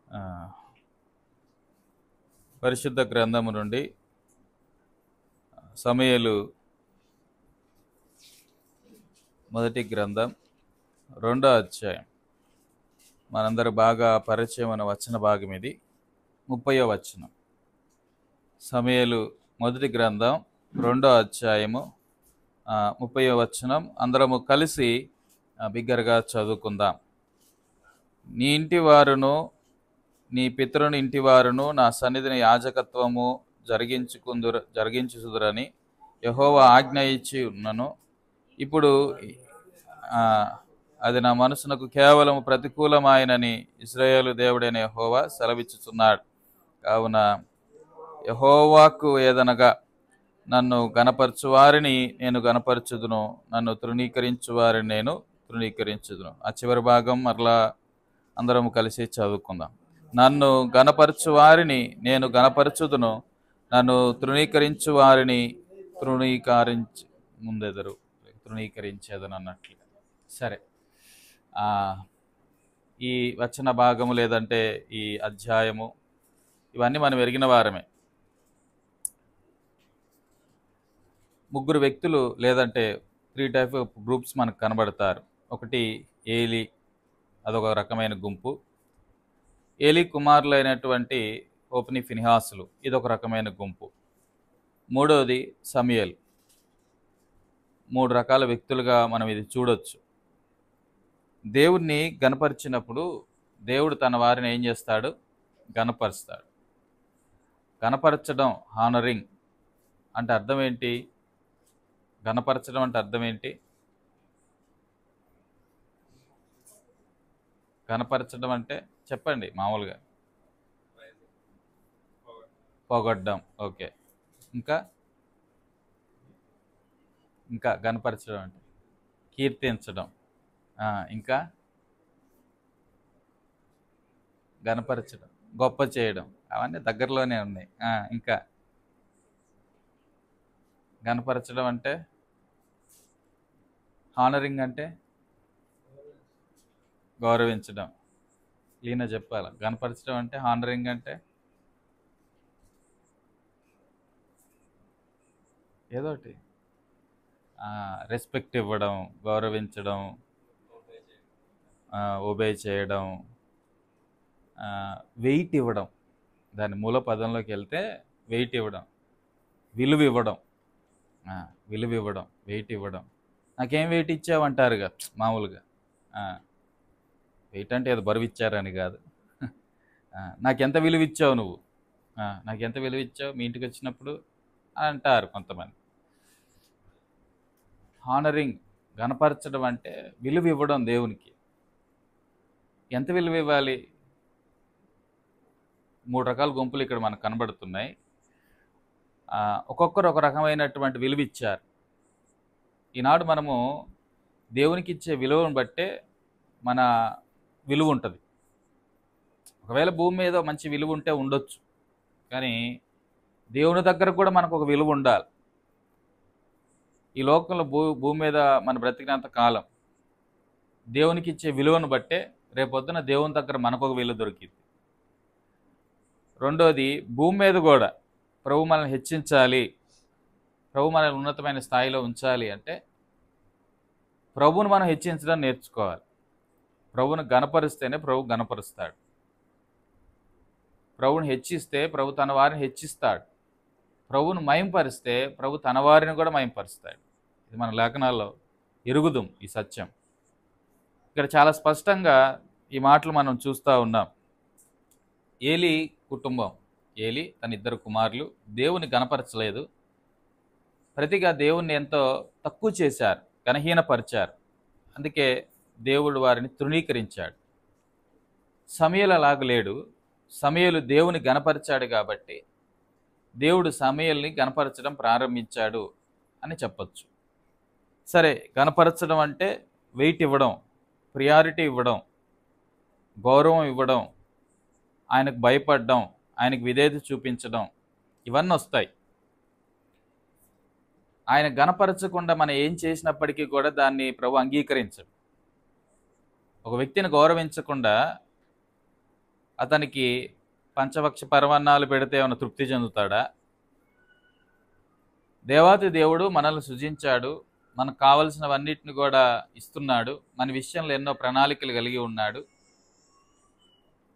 ఆ, పరిశుద్ధ గ్రంథము నుండి సమూయేలు మొదటి గ్రంథం 2వ అధ్యాయం. మనందరూ బాగా పరిచయమైన వచన భాగం ఇది. 30వ వచనం. సమూయేలు మొదటి గ్రంథం 2వ అధ్యాయము 30వ వచనం. అందరము కలిసి బిగ్గరగా చదువుకుందాం. నీ ఇంటి వారును నీ పితరుని ఇంటి వారును నా సన్నిధిని యాజకత్వము జరిగించుదురని యెహోవా ఆజ్ఞ ఇచ్చి ఉన్నను. ఇప్పుడు అది నా మనసునకు కేవలం ప్రతికూలమాయనని ఇశ్రాయేలు దేవుడైన యెహోవా సెలవిచ్చుచున్నాడు. కావున యెహోవాకు ఏదనగా, నన్ను గనపరచు వారిని నేను గనపరచుదును, నన్ను తృణీకరించు వారిని నేను తృణీకరించుదును. ఆ చివరి భాగం మరలా అందరం కలిసి చదువుకుందాం. నన్ను గనపరచు వారిని నేను గనపరచుదును, నన్ను తృణీకరించు వారిని తృణీకరించేదను అన్నట్లుగా. సరే, ఈ వచన భాగము లేదంటే ఈ అధ్యాయము ఇవన్నీ మనం ఎరిగిన వారమే. ముగ్గురు వ్యక్తులు లేదంటే 3 టైప్ ఆఫ్ గ్రూప్స్ మనకు కనబడతారు. ఒకటి ఏలి, అదొక రకమైన గుంపు. ఏలి కుమారులైనటువంటి హోప్ని, ఫినిహాసులు, ఇదొక రకమైన గుంపు. మూడవది సమూయేలు. 3 రకాల వ్యక్తులుగా మనం ఇది చూడొచ్చు. దేవుణ్ణి గనపరిచినప్పుడు దేవుడు తన వారిని ఏం చేస్తాడు? గనపరుస్తాడు. గనపరచడం, హానరింగ్ అంటే అర్థం ఏంటి? గనపరచడం అంటే అర్థం ఏంటి? గనపరచడం అంటే చెప్పండి మామూలుగా. పొగడ్డం. ఓకే. ఇంకా ఇంకా గనపరచడం అంటే కీర్తించడం. ఇంకా గనపరచడం, గొప్ప చేయడం, అవన్నీ దగ్గరలోనే ఉన్నాయి. ఇంకా గనపరచడం అంటే, హానరింగ్ అంటే గౌరవించడం. ఈయన చెప్పాలి. గనపరచడం అంటే, హానరింగ్ అంటే ఏదోటి రెస్పెక్ట్ ఇవ్వడం, గౌరవించడం, ఒబే చేయడం, వెయిట్ ఇవ్వడం. దాని మూల పదంలోకి వెళ్తే వెయిట్ ఇవ్వడం, విలువ ఇవ్వడం. విలువ ఇవ్వడం, వెయిట్ ఇవ్వడం. నాకేం వెయిట్ ఇచ్చావంటారుగా మామూలుగా. వెయిట్ అంటే ఏదో బరువు ఇచ్చారని కాదు. నాకెంత విలువ ఇచ్చావు నువ్వు, నాకెంత విలువ ఇచ్చావు మీ ఇంటికి వచ్చినప్పుడు అంటారు కొంతమంది. హానరింగ్, గనపరచడం అంటే విలువ ఇవ్వడం దేవునికి. ఎంత విలువ ఇవ్వాలి? 3 రకాల గుంపులు ఇక్కడ మనకు కనబడుతున్నాయి. ఒక్కొక్కరు ఒక రకమైనటువంటి విలువ ఇచ్చారు. ఈనాడు మనము దేవునికి ఇచ్చే విలువను బట్టే మన విలువ ఉంటుంది. ఒకవేళ భూమి మీద మంచి విలువ ఉంటే ఉండొచ్చు, కానీ దేవుని దగ్గర కూడా మనకు ఒక విలువ ఉండాలి. ఈ లోకంలో భూమి మీద మన బ్రతికినంత కాలం దేవునికి ఇచ్చే విలువను బట్టే రేపొద్దున దేవుని దగ్గర మనకు ఒక విలువ దొరికింది. రెండోది, భూమి మీద కూడా ప్రభు మనల్ని హెచ్చించాలి, ప్రభు మనల్ని ఉన్నతమైన స్థాయిలో ఉంచాలి అంటే ప్రభువును మనం హెచ్చించడం నేర్చుకోవాలి. ప్రభువును గనపరిస్తేనే ప్రభు గనపరుస్తాడు. ప్రభువుని హెచ్చిస్తే ప్రభు తన వారిని హెచ్చిస్తాడు. ప్రభువును మయంపరిస్తే ప్రభు తన వారిని కూడా మయంపరుస్తాడు. ఇది మన లేఖనాల్లో ఎరుగుదాం ఈ సత్యం. ఇక్కడ చాలా స్పష్టంగా ఈ మాటలు మనం చూస్తూ ఉన్నాం. ఏలి కుటుంబం, ఏలి తన 2 కుమారులు దేవుని గనపరచలేదు. ప్రతిగా దేవుణ్ణి ఎంతో తక్కువ చేశారు, గణహీనపరిచారు. అందుకే దేవుడు వారిని తృణీకరించాడు. సమూయేలు అలాగ లేడు. సమూయేలు దేవుని గనపరిచాడు కాబట్టి దేవుడు సమూయేలుని గనపరచడం ప్రారంభించాడు అని చెప్పచ్చు. సరే, గనపరచడం అంటే వెయిట్ ఇవ్వడం, ప్రియారిటీ ఇవ్వడం, గౌరవం ఇవ్వడం, ఆయనకు భయపడడం, ఆయనకు విధేయత చూపించడం, ఇవన్నీ వస్తాయి. ఆయన గనపరచకుండా మనం ఏం చేసినప్పటికీ కూడా దాన్ని ప్రభు అంగీకరించడు. ఒక వ్యక్తిని గౌరవించకుండా అతనికి పంచభక్ష పరమాన్నాలు పెడితే ఏమైనా తృప్తి చెందుతాడా? దేవాతి దేవుడు మనల్ని సృజించాడు, మనకు కావలసినవన్నిటిని కూడా ఇస్తున్నాడు, మన విషయంలో ఎన్నో ప్రణాళికలు కలిగి ఉన్నాడు.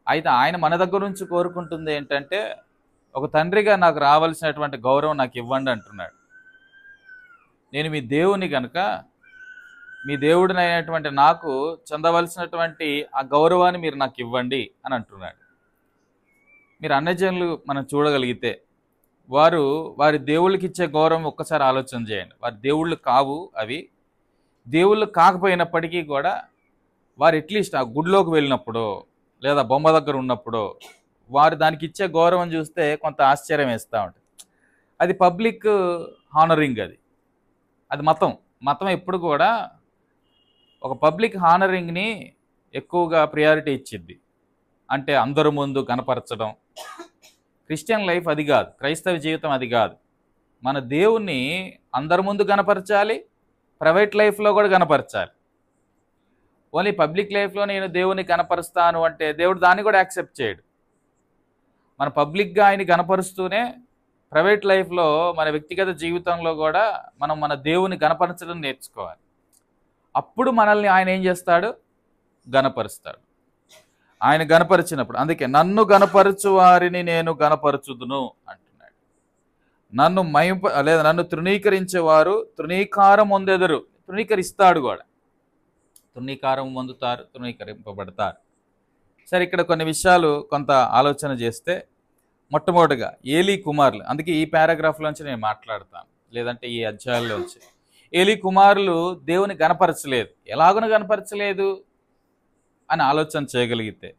అయితే ఆయన మన దగ్గర నుంచి కోరుకుంటుంది ఏంటంటే, ఒక తండ్రిగా నాకు రావాల్సినటువంటి గౌరవం నాకు ఇవ్వండి అంటున్నాడు. నేను మీ దేవుని కనుక మీ దేవుడినైనటువంటి నాకు చెందవలసినటువంటి ఆ గౌరవాన్ని మీరు నాకు ఇవ్వండి అని అంటున్నాడు. మీరు అన్యజనులు మనం చూడగలిగితే వారి దేవుళ్ళకి ఇచ్చే గౌరవం ఒక్కసారి ఆలోచన చేయండి. వారి దేవుళ్ళు కావు, అవి దేవుళ్ళు కాకపోయినప్పటికీ కూడా వారు అట్లీస్ట్ ఆ గుడిలోకి వెళ్ళినప్పుడు లేదా బొమ్మ దగ్గర ఉన్నప్పుడు వారు దానికి ఇచ్చే గౌరవం చూస్తే కొంత ఆశ్చర్యం వేస్తూ ఉంటుంది. అది పబ్లిక్ హానరింగ్, అది మతం ఎప్పుడు కూడా ఒక పబ్లిక్ హానరింగ్ని ఎక్కువగా ప్రియారిటీ ఇచ్చిద్ది. అంటే అందరి ముందు కనపరచడం. క్రిస్టియన్ లైఫ్ అది కాదు, క్రైస్తవ జీవితం అది కాదు. మన దేవుణ్ణి అందరి ముందు కనపరచాలి, ప్రైవేట్ లైఫ్లో కూడా కనపరచాలి. ఓన్లీ పబ్లిక్ లైఫ్లో నేను దేవుని కనపరుస్తాను అంటే దేవుడు దాన్ని కూడా యాక్సెప్ట్ చేయడు. మన పబ్లిక్గా ఆయన కనపరుస్తూనే ప్రైవేట్ లైఫ్లో మన వ్యక్తిగత జీవితంలో కూడా మనం మన దేవుని గణపరచడం నేర్చుకోవాలి. అప్పుడు మనల్ని ఆయన ఏం చేస్తాడు? గణపరుస్తాడు. ఆయన గణపరిచినప్పుడు, అందుకే నన్ను గణపరచు వారిని నేను గణపరచుదును అంటున్నాడు. నన్ను తృణీకరించేవారు తృణీకారం పొందెదరు. తృణీకరిస్తాడు కూడా. తృణీకారం పొందుతారు, తృణీకరింపబడతారు. సరే, ఇక్కడ కొన్ని విషయాలు కొంత ఆలోచన చేస్తే, మొట్టమొదటిగా ఏలీ కుమారులు, అందుకే ఈ పారాగ్రాఫ్లోంచి నేను మాట్లాడతాను, లేదంటే ఈ అధ్యాయంలోంచి. ఏలీ కుమారులు దేవుని గణపరచలేదు. ఎలాగను గణపరచలేదు అని ఆలోచన చేయగలిగితే,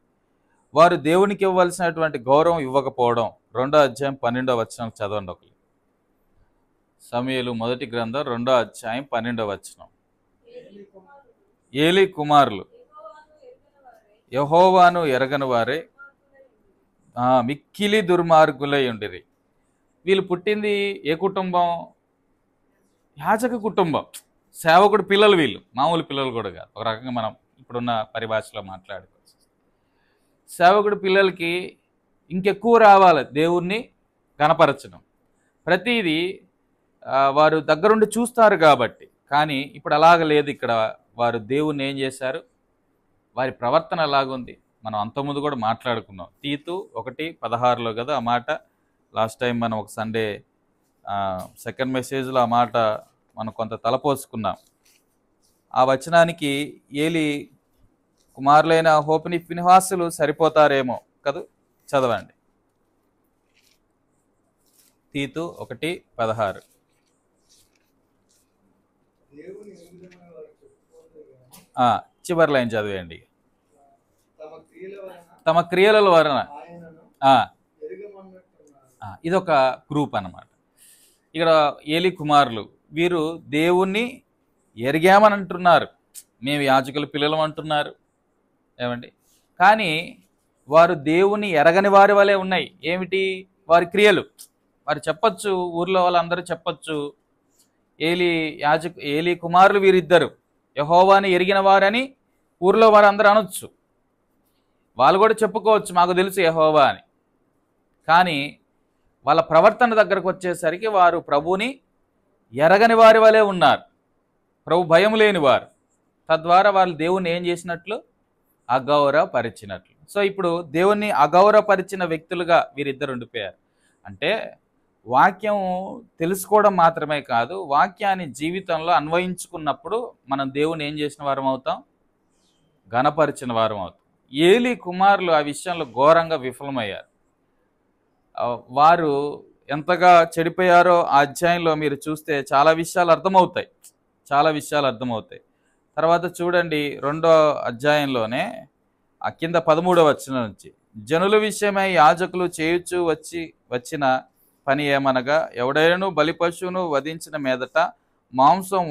వారు దేవునికి ఇవ్వవలసినటువంటి గౌరవం ఇవ్వకపోవడం. 2వ అధ్యాయం 12వ వచనం చదవండి. ఒకటి సమూయేలు మొదటి గ్రంథం 2వ అధ్యాయం 12వ వచనం. ఏలీ కుమారులు యెహోవాను ఎరగని వారే మిక్కిలి దుర్మార్గులై ఉండిరి. వీళ్ళు పుట్టింది ఏ కుటుంబం? యాజక కుటుంబం, సేవకుడు పిల్లలు. వీళ్ళు మామూలు పిల్లలు కూడా కాదు. ఒక రకంగా మనం ఇప్పుడున్న పరిభాషలో మాట్లాడుకోవచ్చు. సేవకుడు పిల్లలకి ఇంకెక్కువ రావాలి దేవుణ్ణి గణపరచడం. ప్రతిదీ వారు దగ్గరుండి చూస్తారు కాబట్టి. కానీ ఇప్పుడు అలాగ లేదు. ఇక్కడ వారు దేవుణ్ణి ఏం చేశారు? వారి ప్రవర్తన ఎలాగుంది మనం అంతకుముందు కూడా మాట్లాడుకున్నాం. తీతు 1:16లో కదా ఆ మాట. లాస్ట్ టైం మనం ఒక సండే సెకండ్ మెసేజ్లో ఆ మాట మనం కొంత తలపోసుకున్నాం. ఆ వచనానికి ఏలీ కుమారులైన హోప్ని ఫినెహాసులు సరిపోతారేమో కదా. చదవండి. తీతు 1:16. చివరి లైన్ చదివేయండి. తమ క్రియల వలన ఇదొక గ్రూప్ అన్నమాట. ఇక్కడ ఏలీ కుమారులు వీరు దేవుణ్ణి ఎరిగామని అంటున్నారు. మేము యాజకుల పిల్లలం అంటున్నారు. ఏమండి? కానీ వారు దేవుణ్ణి ఎరగని వారి వలె ఉన్నాయి. ఏమిటి వారి క్రియలు? వారు చెప్పచ్చు, ఊర్లో వాళ్ళందరూ చెప్పచ్చు, ఏలీ కుమారులు వీరిద్దరు యెహోవాని ఎరిగిన వారని ఊర్లో వారు అందరూ అనొచ్చు. వాళ్ళు కూడా చెప్పుకోవచ్చు, మాకు తెలుసు యెహోవా అని. కానీ వాళ్ళ ప్రవర్తన దగ్గరకు వచ్చేసరికి వారు ప్రభుని ఎరగని వారి వలె ఉన్నారు. ప్రభు భయం లేని వారు. తద్వారా వాళ్ళు దేవుణ్ణి ఏం చేసినట్లు? అగౌరవపరిచినట్లు. సో ఇప్పుడు దేవుణ్ణి అగౌరవపరిచిన వ్యక్తులుగా వీరిద్దరు ఉండిపోయారు. అంటే వాక్యం తెలుసుకోవడం మాత్రమే కాదు, వాక్యాన్ని జీవితంలో అన్వయించుకున్నప్పుడు మనం దేవుని ఏం చేసిన వారం అవుతాం? ఘనపరిచిన వారం అవుతాం. ఏలీ కుమారులు ఆ విషయంలో ఘోరంగా విఫలమయ్యారు. వారు ఎంతగా చెడిపోయారో ఆ అధ్యాయంలో మీరు చూస్తే చాలా విషయాలు అర్థమవుతాయి. తర్వాత చూడండి 2వ అధ్యాయంలోనే ఆ కింద 13వ వచనం నుంచి, జనుల విషయమై యాజకులు చేయుచు వచ్చిన పని ఏమనగా, ఎవడైనను బలి పశువును వధించిన మీదట మాంసం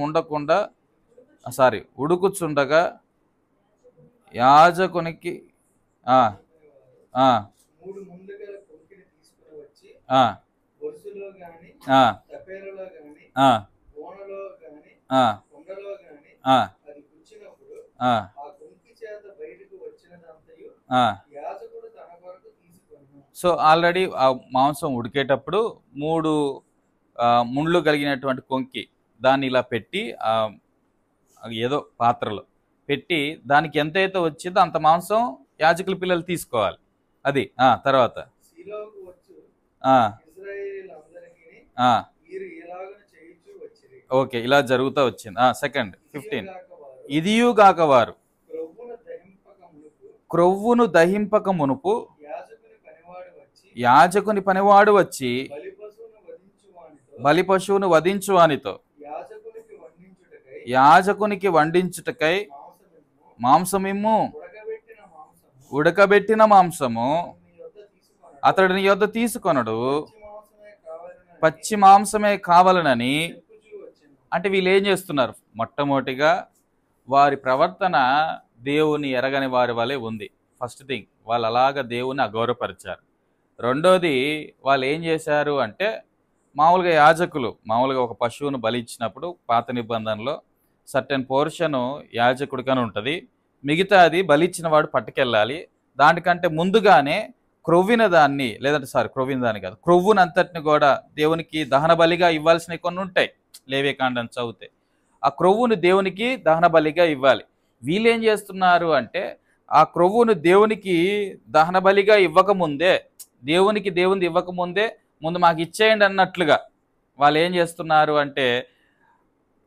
ఉడుకుచుండగా యాజకునికి సో ఆల్రెడీ ఆ మాంసం ఉడికేటప్పుడు 3 ముండ్లు కలిగినటువంటి కొంకి దాన్ని ఇలా పెట్టి ఏదో పాత్రలో పెట్టి దానికి ఎంతైతే వచ్చిందో అంత మాంసం యాజకుల పిల్లలు తీసుకోవాలి. అది తర్వాత ఓకే, ఇలా జరుగుతూ వచ్చింది. సెకండ్ 15 ఇదియుగాక వారు క్రొవ్వును దహింపక మునుపు యాజకుని పనివాడు వచ్చి బలి పశువును వధించు వానితో యాజకునికి వండించుటకై మాంసమిమ్ము, ఉడకబెట్టిన మాంసము అతడు నీ యొద్ద తీసుకొనడు, పచ్చి మాంసమే కావాలనని. అంటే వీళ్ళు ఏం చేస్తున్నారు? మొట్టమొదటిగా వారి ప్రవర్తన దేవుని ఎరగని వారి వలె ఉంది. ఫస్ట్ థింగ్, వాళ్ళు అలాగా దేవుని అగౌరవపరిచారు. రెండోది, వాళ్ళు ఏం చేశారు అంటే మామూలుగా యాజకులు మామూలుగా ఒక పశువును బలి ఇచ్చినప్పుడు పాత నిబంధనలో సర్టెన్ పోర్షను యాజకుడికని ఉంటుంది, మిగతాది బలి ఇచ్చిన వాడు పట్టుకెళ్ళాలి. దానికంటే ముందుగానే క్రొవ్విన దాన్ని, లేదంటే క్రొవ్విన దాన్ని కాదు, క్రొవ్వునంతటిని కూడా దేవునికి దహన బలిగా ఇవ్వాల్సినవి కొన్ని ఉంటాయి. లేవియకాండం చదివితే ఆ క్రొవ్వును దేవునికి దహన బలిగా ఇవ్వాలి. వీళ్ళు ఏం చేస్తున్నారు అంటే ఆ క్రొవ్వును దేవునికి దహన బలిగా ఇవ్వకముందే, దేవునికి ఇవ్వకముందే ముందు మాకు ఇచ్చేయండి అన్నట్లుగా వాళ్ళు ఏం చేస్తున్నారు అంటే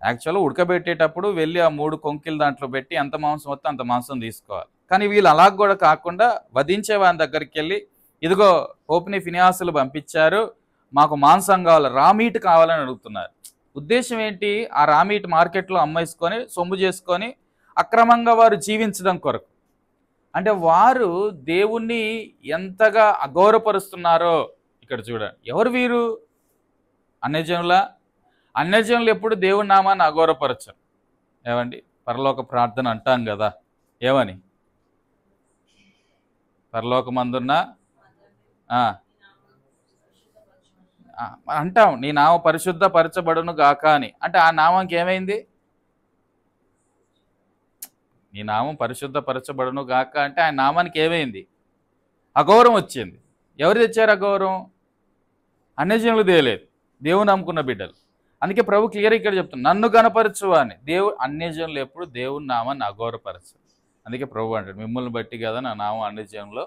యాక్చువల్గా ఉడకబెట్టేటప్పుడు వెళ్ళి ఆ 3 కొంకిలు దాంట్లో పెట్టి ఎంత మాంసం వస్తే అంత మాంసం తీసుకోవాలి. కానీ వీళ్ళు అలా కూడా కాకుండా వధించే వాని దగ్గరికి వెళ్ళి, ఇదిగో హోప్ని ఫినియాసులు పంపించారు, మాకు మాంసం కావాలి, రా మీట్ కావాలని అడుగుతున్నారు. ఉద్దేశం ఏంటి? ఆ రా మీట్ మార్కెట్లో అమ్మేసుకొని సొమ్ము చేసుకొని అక్రమంగా వారు జీవించడం కొరకు. అంటే వారు దేవుణ్ణి ఎంతగా అగౌరవపరుస్తున్నారో ఇక్కడ చూడండి. ఎవరు వీరు? అన్యజనులు ఎప్పుడు దేవుని నామాన్ని అగౌరవపరచరు. ఏమండి, పరలోక ప్రార్థన అంటాం కదా, ఏమని? పరలోకమందున్న అంటాం, నీ నామం పరిశుద్ధపరచబడును గాక అని. అంటే ఆ నామంకి ఏమైంది? నీ నామం పరిశుద్ధపరచబడును గాక అంటే ఆ నామానికి ఏమైంది? అగౌరవం వచ్చింది. ఎవరు తెచ్చారు అగౌరవం? అన్యజనులు తేలేదు, దేవుని నమ్ముకున్న బిడ్డలు. అందుకే ప్రభు క్లియర్ ఇక్కడ చెప్తున్నా, నన్ను గణపరచు అని. అన్యజనులు ఎప్పుడు దేవుని నామాన్ని అగౌరవపరచు. అందుకే ప్రభు అంటాడు, మిమ్మల్ని బట్టి కదా నా నామం అన్యజనులో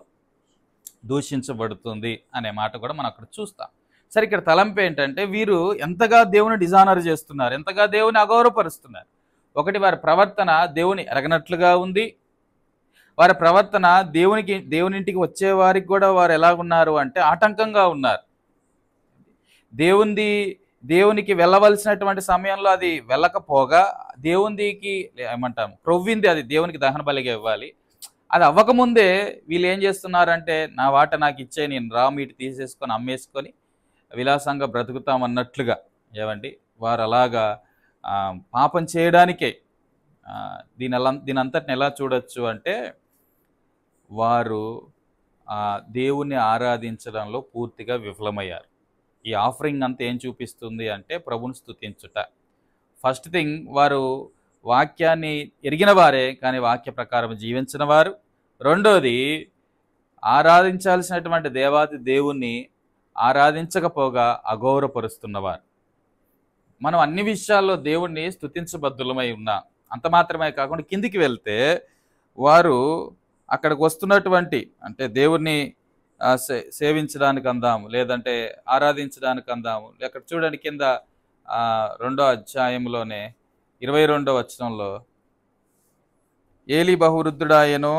దూషించబడుతుంది అనే మాట కూడా మనం అక్కడ చూస్తాం. సరే, ఇక్కడ తలంపు ఏంటంటే వీరు ఎంతగా దేవుని డిజానర్ చేస్తున్నారు, ఎంతగా దేవుని అగౌరవపరుస్తున్నారు. ఒకటి, వారి ప్రవర్తన దేవుని ఎరగనట్లుగా ఉంది. వారి ప్రవర్తన దేవునింటికి వచ్చే వారికి కూడా వారు ఎలాగున్నారు అంటే ఆటంకంగా ఉన్నారు. దేవునికి వెళ్ళవలసినటువంటి సమయంలో అది వెళ్ళకపోగా దేవునికి ఏమంటాము క్రొవ్వింది, అది దేవునికి దహన బలిగా ఇవ్వాలి. అది అవ్వకముందే వీళ్ళు ఏం చేస్తున్నారంటే నా వాట నాకు ఇచ్చే, నేను రా మీట్ తీసేసుకొని అమ్మేసుకొని విలాసంగా బ్రతుకుతామన్నట్లుగా. ఏమండి, వారు అలాగా పాపం చేయడానికే. దీని అంతటిని ఎలా చూడొచ్చు అంటే వారు దేవుణ్ణి ఆరాధించడంలో పూర్తిగా విఫలమయ్యారు. ఈ ఆఫరింగ్ అంతా ఏం చూపిస్తుంది అంటే ప్రభుని స్తుతించుట. ఫస్ట్ థింగ్, వారు వాక్యాన్ని ఎరిగిన వారే కానీ వాక్య ప్రకారం జీవించిన వారు. రెండోది, ఆరాధించాల్సినటువంటి దేవాది దేవుణ్ణి ఆరాధించకపోగా అగౌరవపరుస్తున్నవారు. మనం అన్ని విషయాల్లో దేవుణ్ణి స్తుతించబద్దులమై ఉన్నాం. అంత మాత్రమే కాకుండా కిందికి వెళ్తే వారు అక్కడికి వస్తున్నటువంటి, అంటే దేవుణ్ణి సేవించడానికి అందాము, లేదంటే ఆరాధించడానికి అందాము. అక్కడ చూడండి కింద 2వ అధ్యాయంలోనే 22వ వచనంలో, ఏలి బహువృద్ధుడాయనో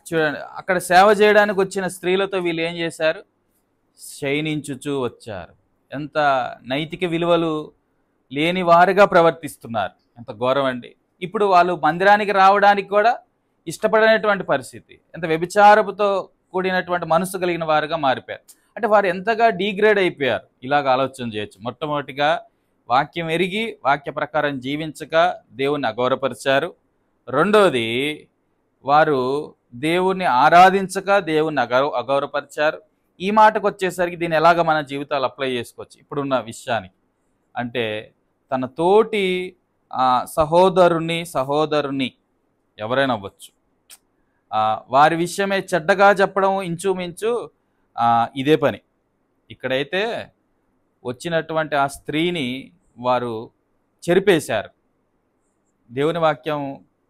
చూడండి, అక్కడ సేవ చేయడానికి వచ్చిన స్త్రీలతో వీళ్ళు ఏం చేశారు? శయనించుచూ వచ్చారు. ఎంత నైతిక విలువలు లేని వారుగా ప్రవర్తిస్తున్నారు. ఎంత ఘోరం అండి. ఇప్పుడు వాళ్ళు మందిరానికి రావడానికి కూడా ఇష్టపడనటువంటి పరిస్థితి. ఎంత వ్యభిచారపుతో కూడినటువంటి మనసు కలిగిన వారుగా మారిపోయారు. అంటే వారు ఎంతగా డీగ్రేడ్ అయిపోయారు. ఇలాగ ఆలోచన చేయొచ్చు. మొట్టమొదటిగా వాక్యం ఎరిగి వాక్య ప్రకారం జీవించక దేవుణ్ణి అగౌరవపరిచారు. రెండోది, వారు దేవుణ్ణి ఆరాధించక దేవుణ్ణి అగౌరవపరిచారు. ఈ మాటకు వచ్చేసరికి దీన్ని ఎలాగ మన జీవితాలు అప్లై చేసుకోవచ్చు ఇప్పుడున్న విషయానికి అంటే, తన తోటి సహోదరుని ఎవరైనా అవ్వచ్చు, వారి విషయమే చెడ్డగా చెప్పడం ఇంచుమించు ఇదే పని. ఇక్కడైతే వచ్చినటువంటి ఆ స్త్రీని వారు చెరిపేశారు. దేవుని వాక్యం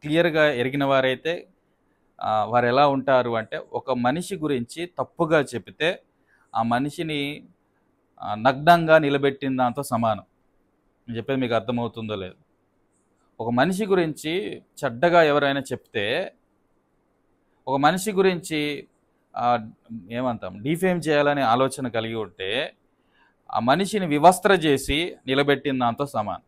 క్లియర్గా ఎరిగిన వారైతే వారు ఎలా ఉంటారు అంటే, ఒక మనిషి గురించి తప్పుగా చెబితే ఆ మనిషిని నగ్నంగా నిలబెట్టిన దాంతో సమానం. నేను చెప్పేది మీకు అర్థమవుతుందో లేదు. ఒక మనిషి గురించి చెడ్డగా ఎవరైనా చెప్తే, ఒక మనిషి గురించి ఏమంటాం డిఫేమ్ చేయాలనే ఆలోచన కలిగి ఉంటే ఆ మనిషిని వివస్త్ర చేసి నిలబెట్టిన దాంతో సమానం.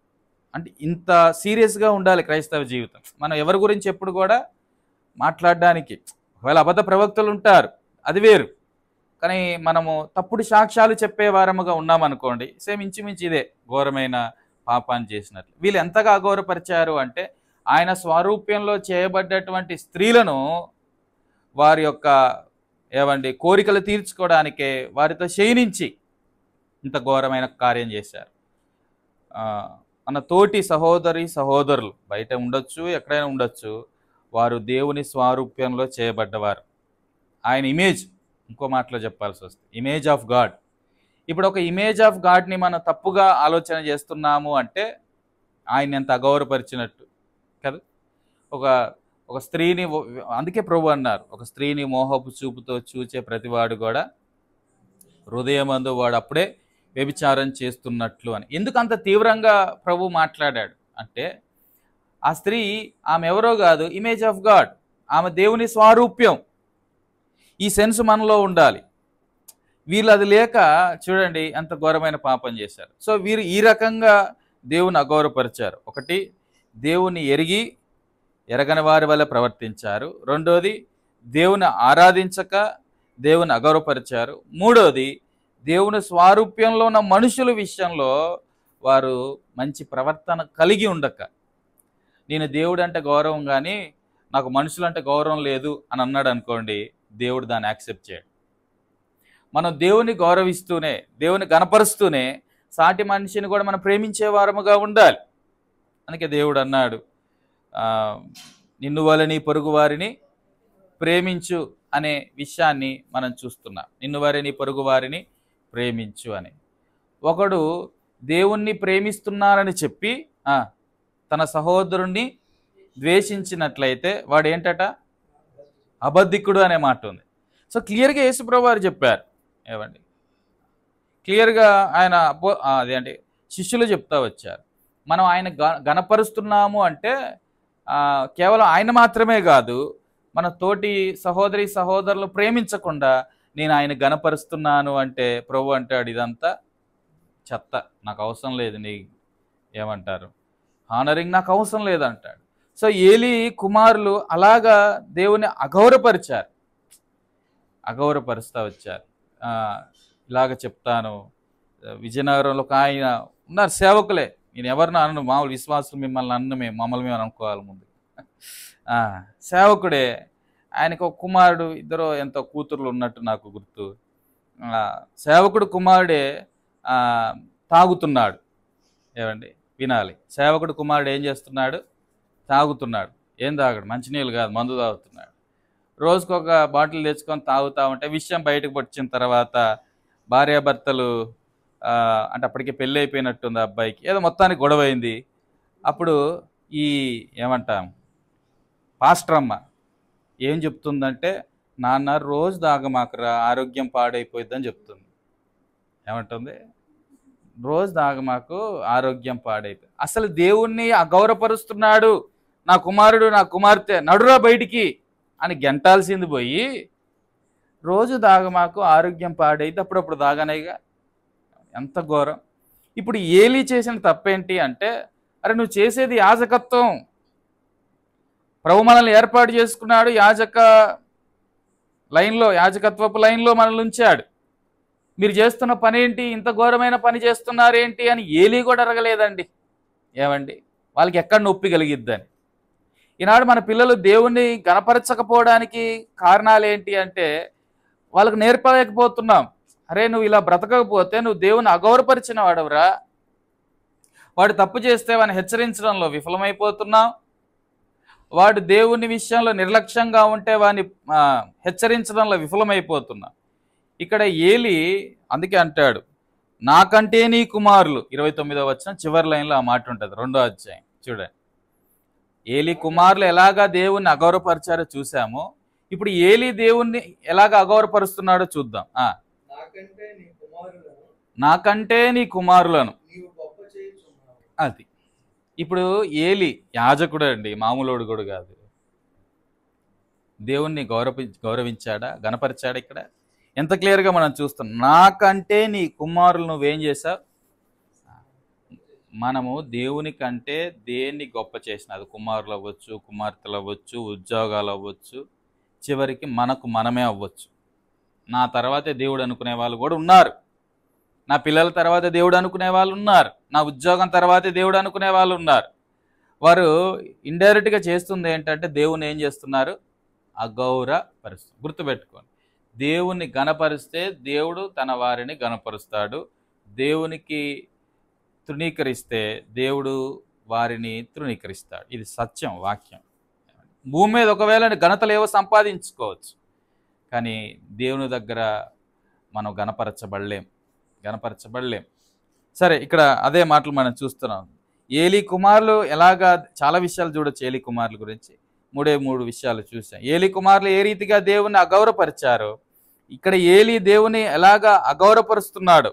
అంటే ఇంత సీరియస్గా ఉండాలి క్రైస్తవ జీవితం. మనం ఎవరి గురించి ఎప్పుడు కూడా మాట్లాడడానికి, ఒకవేళ అబద్ధ ప్రవక్తలు ఉంటారు అది వేరు, కానీ మనము తప్పుడు సాక్ష్యాలు చెప్పే వారముగా ఉన్నామనుకోండి, సేమ్ ఇంచుమించు ఇదే ఘోరమైన పాపాన్ని చేసినట్లు. వీళ్ళు ఎంతగా అఘోరపరిచారు అంటే, ఆయన స్వరూప్యంలో చేయబడ్డటువంటి స్త్రీలను వారి యొక్క కోరికలు తీర్చుకోవడానికే వారితో శయనించి ఇంత ఘోరమైన కార్యం చేశారు. మన తోటి సహోదరులు బయట ఉండొచ్చు, ఎక్కడైనా ఉండొచ్చు, వారు దేవుని స్వరూప్యంలో చేయబడ్డవారు. ఆయన ఇమేజ్, ఇంకో మాటలో చెప్పాల్సి వస్తే ఇమేజ్ ఆఫ్ గాడ్. ఇప్పుడు ఒక ఇమేజ్ ఆఫ్ గాడ్ని మనం తప్పుగా ఆలోచన చేస్తున్నాము అంటే ఆయన ఎంత అగౌరవపరిచినట్టు కదా. ఒక స్త్రీని, అందుకే ప్రభు అన్నారు, ఒక స్త్రీని మోహపు చూపుతో చూచే ప్రతివాడు కూడా హృదయమందు వాడు అప్పుడే వ్యభిచారం చేస్తున్నట్లు అని. ఎందుకు అంత తీవ్రంగా ప్రభు మాట్లాడాడు అంటే, ఆ స్త్రీ ఆమె ఎవరో కాదు, ఇమేజ్ ఆఫ్ గాడ్, ఆమె దేవుని స్వారూప్యం. ఈ సెన్స్ మనలో ఉండాలి. వీళ్ళు అది లేక చూడండి ఎంత ఘోరమైన పాపం చేశారు. సో వీరు ఈ రకంగా దేవుని అగౌరవపరిచారు. ఒకటి, దేవుని ఎరగని వారి వల్ల ప్రవర్తించారు. రెండోది, దేవుని ఆరాధించక దేవుని అగౌరవపరిచారు. మూడోది, దేవుని స్వారూప్యంలో ఉన్న మనుషుల విషయంలో వారు మంచి ప్రవర్తన కలిగి ఉండక, నేను దేవుడు అంటే గౌరవం కానీ నాకు మనుషులంటే గౌరవం లేదు అని అన్నాడు అనుకోండి, దేవుడు దాన్ని యాక్సెప్ట్ చేయడు. మనం దేవుని గౌరవిస్తూనే, దేవుని గణపరుస్తూనే సాటి మనిషిని కూడా మనం ప్రేమించే వారముగా ఉండాలి. అందుకే దేవుడు అన్నాడు, నిన్ను వలె నీ పొరుగు వారిని ప్రేమించు అనే విషయాన్ని మనం చూస్తున్నాం. నిన్ను వలె నీ పొరుగు వారిని ప్రేమించు అని. ఒకడు దేవుణ్ణి ప్రేమిస్తున్నారని చెప్పి తన సహోదరుణ్ణి ద్వేషించినట్లయితే వాడు ఏంటట, అబద్ధికుడు అనే మాట ఉంది. సో క్లియర్గా యేసుప్రభువు వారు చెప్పారు. ఏమండి, క్లియర్గా ఆయన అదేంటి శిష్యులు చెప్తా వచ్చారు, మనం ఆయన గణపరుస్తున్నాము అంటే కేవలం ఆయన మాత్రమే కాదు, మన తోటి సహోదరులు ప్రేమించకుండా నేను ఆయన గణపరుస్తున్నాను అంటే ప్రభు అంటాడు, ఇదంతా చెత్త, నాకు అవసరం లేదు, నీ ఏమంటారు హానరింగ్ నాకు అవసరం లేదంటాడు. సో ఏలీ కుమారులు అలాగా దేవుని అగౌరవపరుస్తూ వచ్చారు. ఇలాగ చెప్తాను, విజయనగరంలో ఒక ఆయన ఉన్నారు, సేవకులే, నేను ఎవరిని అనను, మామూలు విశ్వాసులు మమ్మల్ని మేము అనుకోవాలి ముందు. సేవకుడే, ఆయనకు ఒక కుమారుడు, ఇద్దరు ఎంతో కూతుర్లు ఉన్నట్టు నాకు గుర్తు. సేవకుడు కుమారుడే తాగుతున్నాడు. ఏమండి వినాలి, సేవకుడు కుమారుడు ఏం చేస్తున్నాడు, తాగుతున్నాడు. ఏం తాగాడు, మంచినీళ్ళు కాదు, మందు తాగుతున్నాడు. రోజుకొక బాటిల్ తెచ్చుకొని తాగుతూ ఉంటే విషయం బయటకు వచ్చిన తర్వాత భార్యాభర్తలు అంటే అప్పటికే పెళ్ళి అయిపోయినట్టుంది అబ్బాయికి, ఏదో మొత్తానికి గొడవ అయింది. అప్పుడు ఏమంటాం పాస్టర్ అమ్మ ఏం చెప్తుందంటే, నాన్న రోజు తాగమాకరా ఆరోగ్యం పాడైపోయిద్దని చెప్తుంది. ఏమంటుంది, రోజు తాగమాకు ఆరోగ్యం పాడైపోయింది. అసలు దేవుణ్ణి అగౌరవపరుస్తున్నాడు నా కుమారుడు నా కుమార్తె, నడురా బయటికి అని గెంటాల్సింది పోయి రోజు తాగమాకు ఆరోగ్యం పాడైతే అప్పుడప్పుడు తాగనేగా. ఎంత ఘోరం. ఇప్పుడు ఏలీ చేసిన తప్పేంటి అంటే, అరే నువ్వు చేసేది యాజకత్వం, ప్రభు మనల్ని ఏర్పాటు చేసుకున్నాడు, యాజకత్వపు లైన్లో మనల్ని ఉంచాడు, మీరు చేస్తున్న పని ఏంటి, ఇంత ఘోరమైన పని చేస్తున్నారేంటి అని ఏలీ కూడా అడగలేదండి. ఏమండి, వాళ్ళకి ఎక్కడ నొప్పి కలిగిద్దని. ఈనాడు మన పిల్లలు దేవుణ్ణి గణపరచకపోవడానికి కారణాలు ఏంటి అంటే, వాళ్ళకు నేర్పలేకపోతున్నాం. అరే నువ్వు ఇలా బ్రతకకపోతే నువ్వు దేవుని అగౌరవపరిచిన వాడవరా, వాడు తప్పు చేస్తే వాడిని హెచ్చరించడంలో విఫలమైపోతున్నాం. వాడు దేవుని విషయంలో నిర్లక్ష్యంగా ఉంటే వాడిని హెచ్చరించడంలో విఫలమైపోతున్నాం. ఇక్కడ ఏలి అందుకే అంటాడు, నాకంటే నీ కుమారులు. 29వ వచనం చివరి లైన్లో ఆ మాట ఉంటుంది, 2వ అధ్యాయం చూడండి. ఏలి కుమారులు ఎలాగా దేవుణ్ణి అగౌరవపరిచారో చూసామో, ఇప్పుడు ఏలి దేవుణ్ణి ఎలాగ అగౌరవపరుస్తున్నాడో చూద్దాం. నాకంటే నీ కుమారులను. అది ఇప్పుడు ఏలి యాజకుడు అండి, మామూలుడు కూడా కాదు. దేవుణ్ణి గౌరవించాడా, గణపరిచాడా? ఇక్కడ ఎంత క్లియర్గా మనం చూస్తాం. నాకంటే నీ కుమారులు నువ్వేం చేశావు. మనము దేవుని కంటే దేన్ని గొప్ప చేసిన, అది కుమారులు అవ్వచ్చు, కుమార్తెలు అవ్వచ్చు, ఉద్యోగాలు అవ్వచ్చు, చివరికి మనకు మనమే అవ్వచ్చు. నా తర్వాతే దేవుడు అనుకునే వాళ్ళు కూడా ఉన్నారు. నా పిల్లల తర్వాత దేవుడు అనుకునే వాళ్ళు ఉన్నారు. నా ఉద్యోగం తర్వాతే దేవుడు అనుకునే వాళ్ళు ఉన్నారు. వారు ఇండైరెక్ట్గా చేస్తుంది ఏంటంటే దేవుని ఏం చేస్తున్నారు, అగౌరవపరుస్తారు. గుర్తుపెట్టుకోండి, దేవుణ్ణి గణపరిస్తే దేవుడు తన వారిని గణపరుస్తాడు. దేవునికి తృణీకరిస్తే దేవుడు వారిని తృణీకరిస్తాడు. ఇది సత్యం, వాక్యం. భూమి మీద ఒకవేళ ఘనతలు ఏవో సంపాదించుకోవచ్చు, కానీ దేవుని దగ్గర మనం గణపరచబడలేం. సరే, ఇక్కడ అదే మాటలు మనం చూస్తున్నాం. ఏలి కుమారులు ఎలాగా, చాలా విషయాలు చూడొచ్చు ఏలి కుమారుల గురించి. 3 విషయాలు చూసాం. ఏలి కుమారులు ఏ రీతిగా దేవుని అగౌరవపరిచారో, ఇక్కడ ఏలి దేవుని ఎలాగా అగౌరవపరుస్తున్నాడు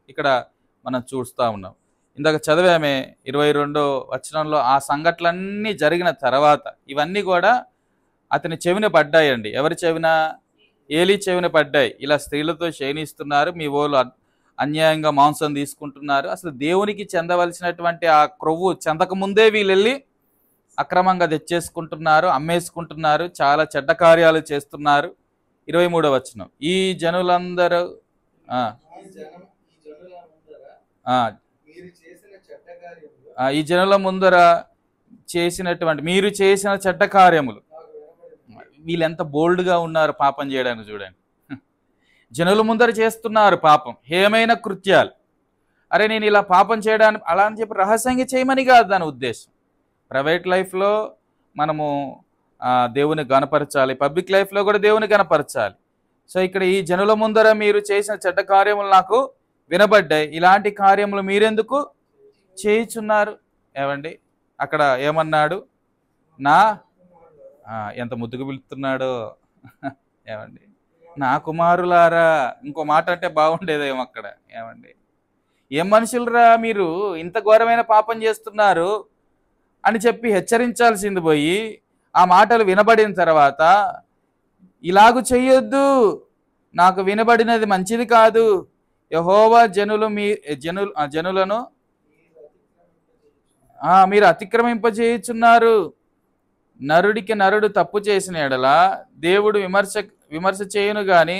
ఇక్కడ మనం చూస్తూ ఉన్నాం. ఇందాక చదివామే 22వ వచనంలో. ఆ సంఘటనలన్నీ జరిగిన తర్వాత ఇవన్నీ కూడా అతని చెవిన పడ్డాయండి. ఎవరి చెవిన? ఏలి చెవిన పడ్డాయి. ఇలా స్త్రీలతో శయనిస్తున్నారు, మీ వాళ్ళు అన్యాయంగా మాంసం తీసుకుంటున్నారు. అసలు దేవునికి చెందవలసినటువంటి ఆ క్రొవ్వు చెందకముందే వీళ్ళు వెళ్ళి అక్రమంగా తెచ్చేసుకుంటున్నారు, అమ్మేసుకుంటున్నారు, చాలా చెడ్డ కార్యాలు చేస్తున్నారు. 23వ వచనం, ఈ జనులందరూ ఈ జనుల ముందర చేసినటువంటి మీరు చేసిన చెడ్డ కార్యములు. వీళ్ళు ఎంత బోల్డ్గా ఉన్నారు పాపం చేయడానికి చూడండి. జనుల ముందర చేస్తున్నారు పాపం, హేమైన కృత్యాలు. అరే నేను ఇలా పాపం చేయడానికి అలా అని చెప్పి రహస్యంగా చేయమని కాదు దాని ఉద్దేశం. ప్రైవేట్ లైఫ్లో మనము దేవుని గణపరచాలి, పబ్లిక్ లైఫ్లో కూడా దేవుని గణపరచాలి. సో ఇక్కడ ఈ జనుల ముందర మీరు చేసిన చెడ్డ కార్యములు నాకు వినబడ్డాయి, ఇలాంటి కార్యములు మీరెందుకు చేయుచున్నారు? ఏమండి అక్కడ ఏమన్నాడు? నా ఎంత ముద్దుకు పిలుస్తున్నాడో ఏమండి, నా కుమారులారా. ఇంకో మాట అంటే బాగుండేదేమో అక్కడ. ఏమండి, ఏం మనుషులరా మీరు, ఇంత ఘోరమైన పాపం చేస్తున్నారు అని చెప్పి హెచ్చరించాల్సింది పోయి, ఆ మాటలు వినబడిన తర్వాత ఇలాగు చెయ్యొద్దు, నాకు వినబడినది మంచిది కాదు, యెహోవా జనులను మీరు అతిక్రమింపజేయుచున్నారు. నరుడికి నరుడు తప్పు చేసిన ఎడల దేవుడు విమర్శ చేయును గాని,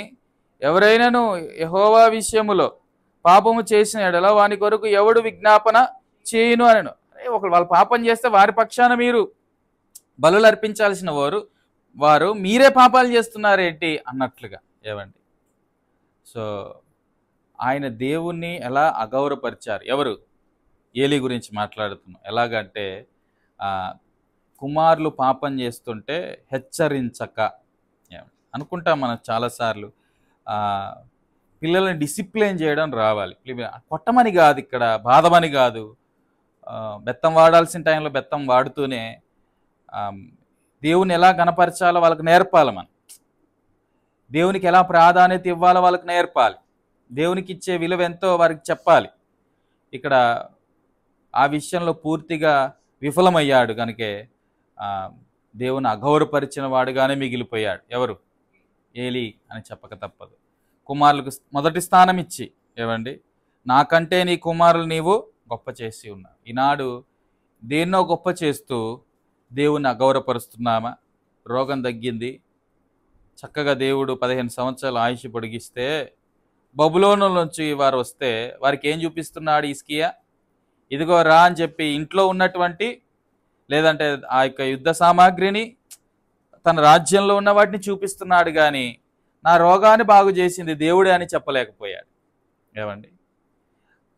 ఎవరైనాను యెహోవా విషయములో పాపము చేసిన ఎడల వాని కొరకు ఎవడు విజ్ఞాపన చేయును అనను. ఒకరు వాళ్ళు పాపం చేస్తే వారి పక్షాన మీరు బలులు అర్పించాల్సిన వారు మీరే పాపాలు చేస్తున్నారేంటి అన్నట్లుగా. ఏమండి, సో ఆయన దేవుణ్ణి ఎలా అగౌరవపరిచారు? ఎవరు? ఏలి గురించి మాట్లాడుతున్నాం. ఎలాగంటే కుమారులు పాపం చేస్తుంటే హెచ్చరించక. అనుకుంటాం మనం చాలాసార్లు పిల్లల్ని డిసిప్లిన్ చేయడం రావాలి. కొట్టమని కాదు, ఇక్కడ బాధమని కాదు, బెత్తం వాడాల్సిన టైంలో బెత్తం వాడుతూనే దేవుని ఎలా గణపరచాలో వాళ్ళకి నేర్పాలి. మనం దేవునికి ఎలా ప్రాధాన్యత ఇవ్వాలో వాళ్ళకి నేర్పాలి. దేవునికి ఇచ్చే విలువ ఎంతో వారికి చెప్పాలి. ఇక్కడ ఆ విషయంలో పూర్తిగా విఫలమయ్యాడు కనుకే దేవుని అగౌరవపరిచిన వాడుగానే మిగిలిపోయాడు. ఎవరు? ఏలి అని చెప్పక తప్పదు. కుమారులకు మొదటి స్థానం ఇచ్చి, ఏమండి, నాకంటే నీ కుమారులు నీవు గొప్ప చేసి ఉన్నావు. ఈనాడు దేన్నో గొప్ప చేస్తూ దేవుని అగౌరవపరుస్తున్నామా? రోగం తగ్గింది, చక్కగా దేవుడు 15 సంవత్సరాలు ఆయుష్ పొడిగిస్తే బబులోను నుంచి వారు వస్తే వారికి ఏం చూపిస్తున్నాడు హిజ్కియా? ఇదిగో రా అని చెప్పి ఇంట్లో ఉన్నటువంటి లేదంటే ఆ యొక్క యుద్ధ సామాగ్రిని తన రాజ్యంలో ఉన్న వాటిని చూపిస్తున్నాడు, కానీ నా రోగాన్ని బాగు చేసింది దేవుడే అని చెప్పలేకపోయాడు. ఏమండి,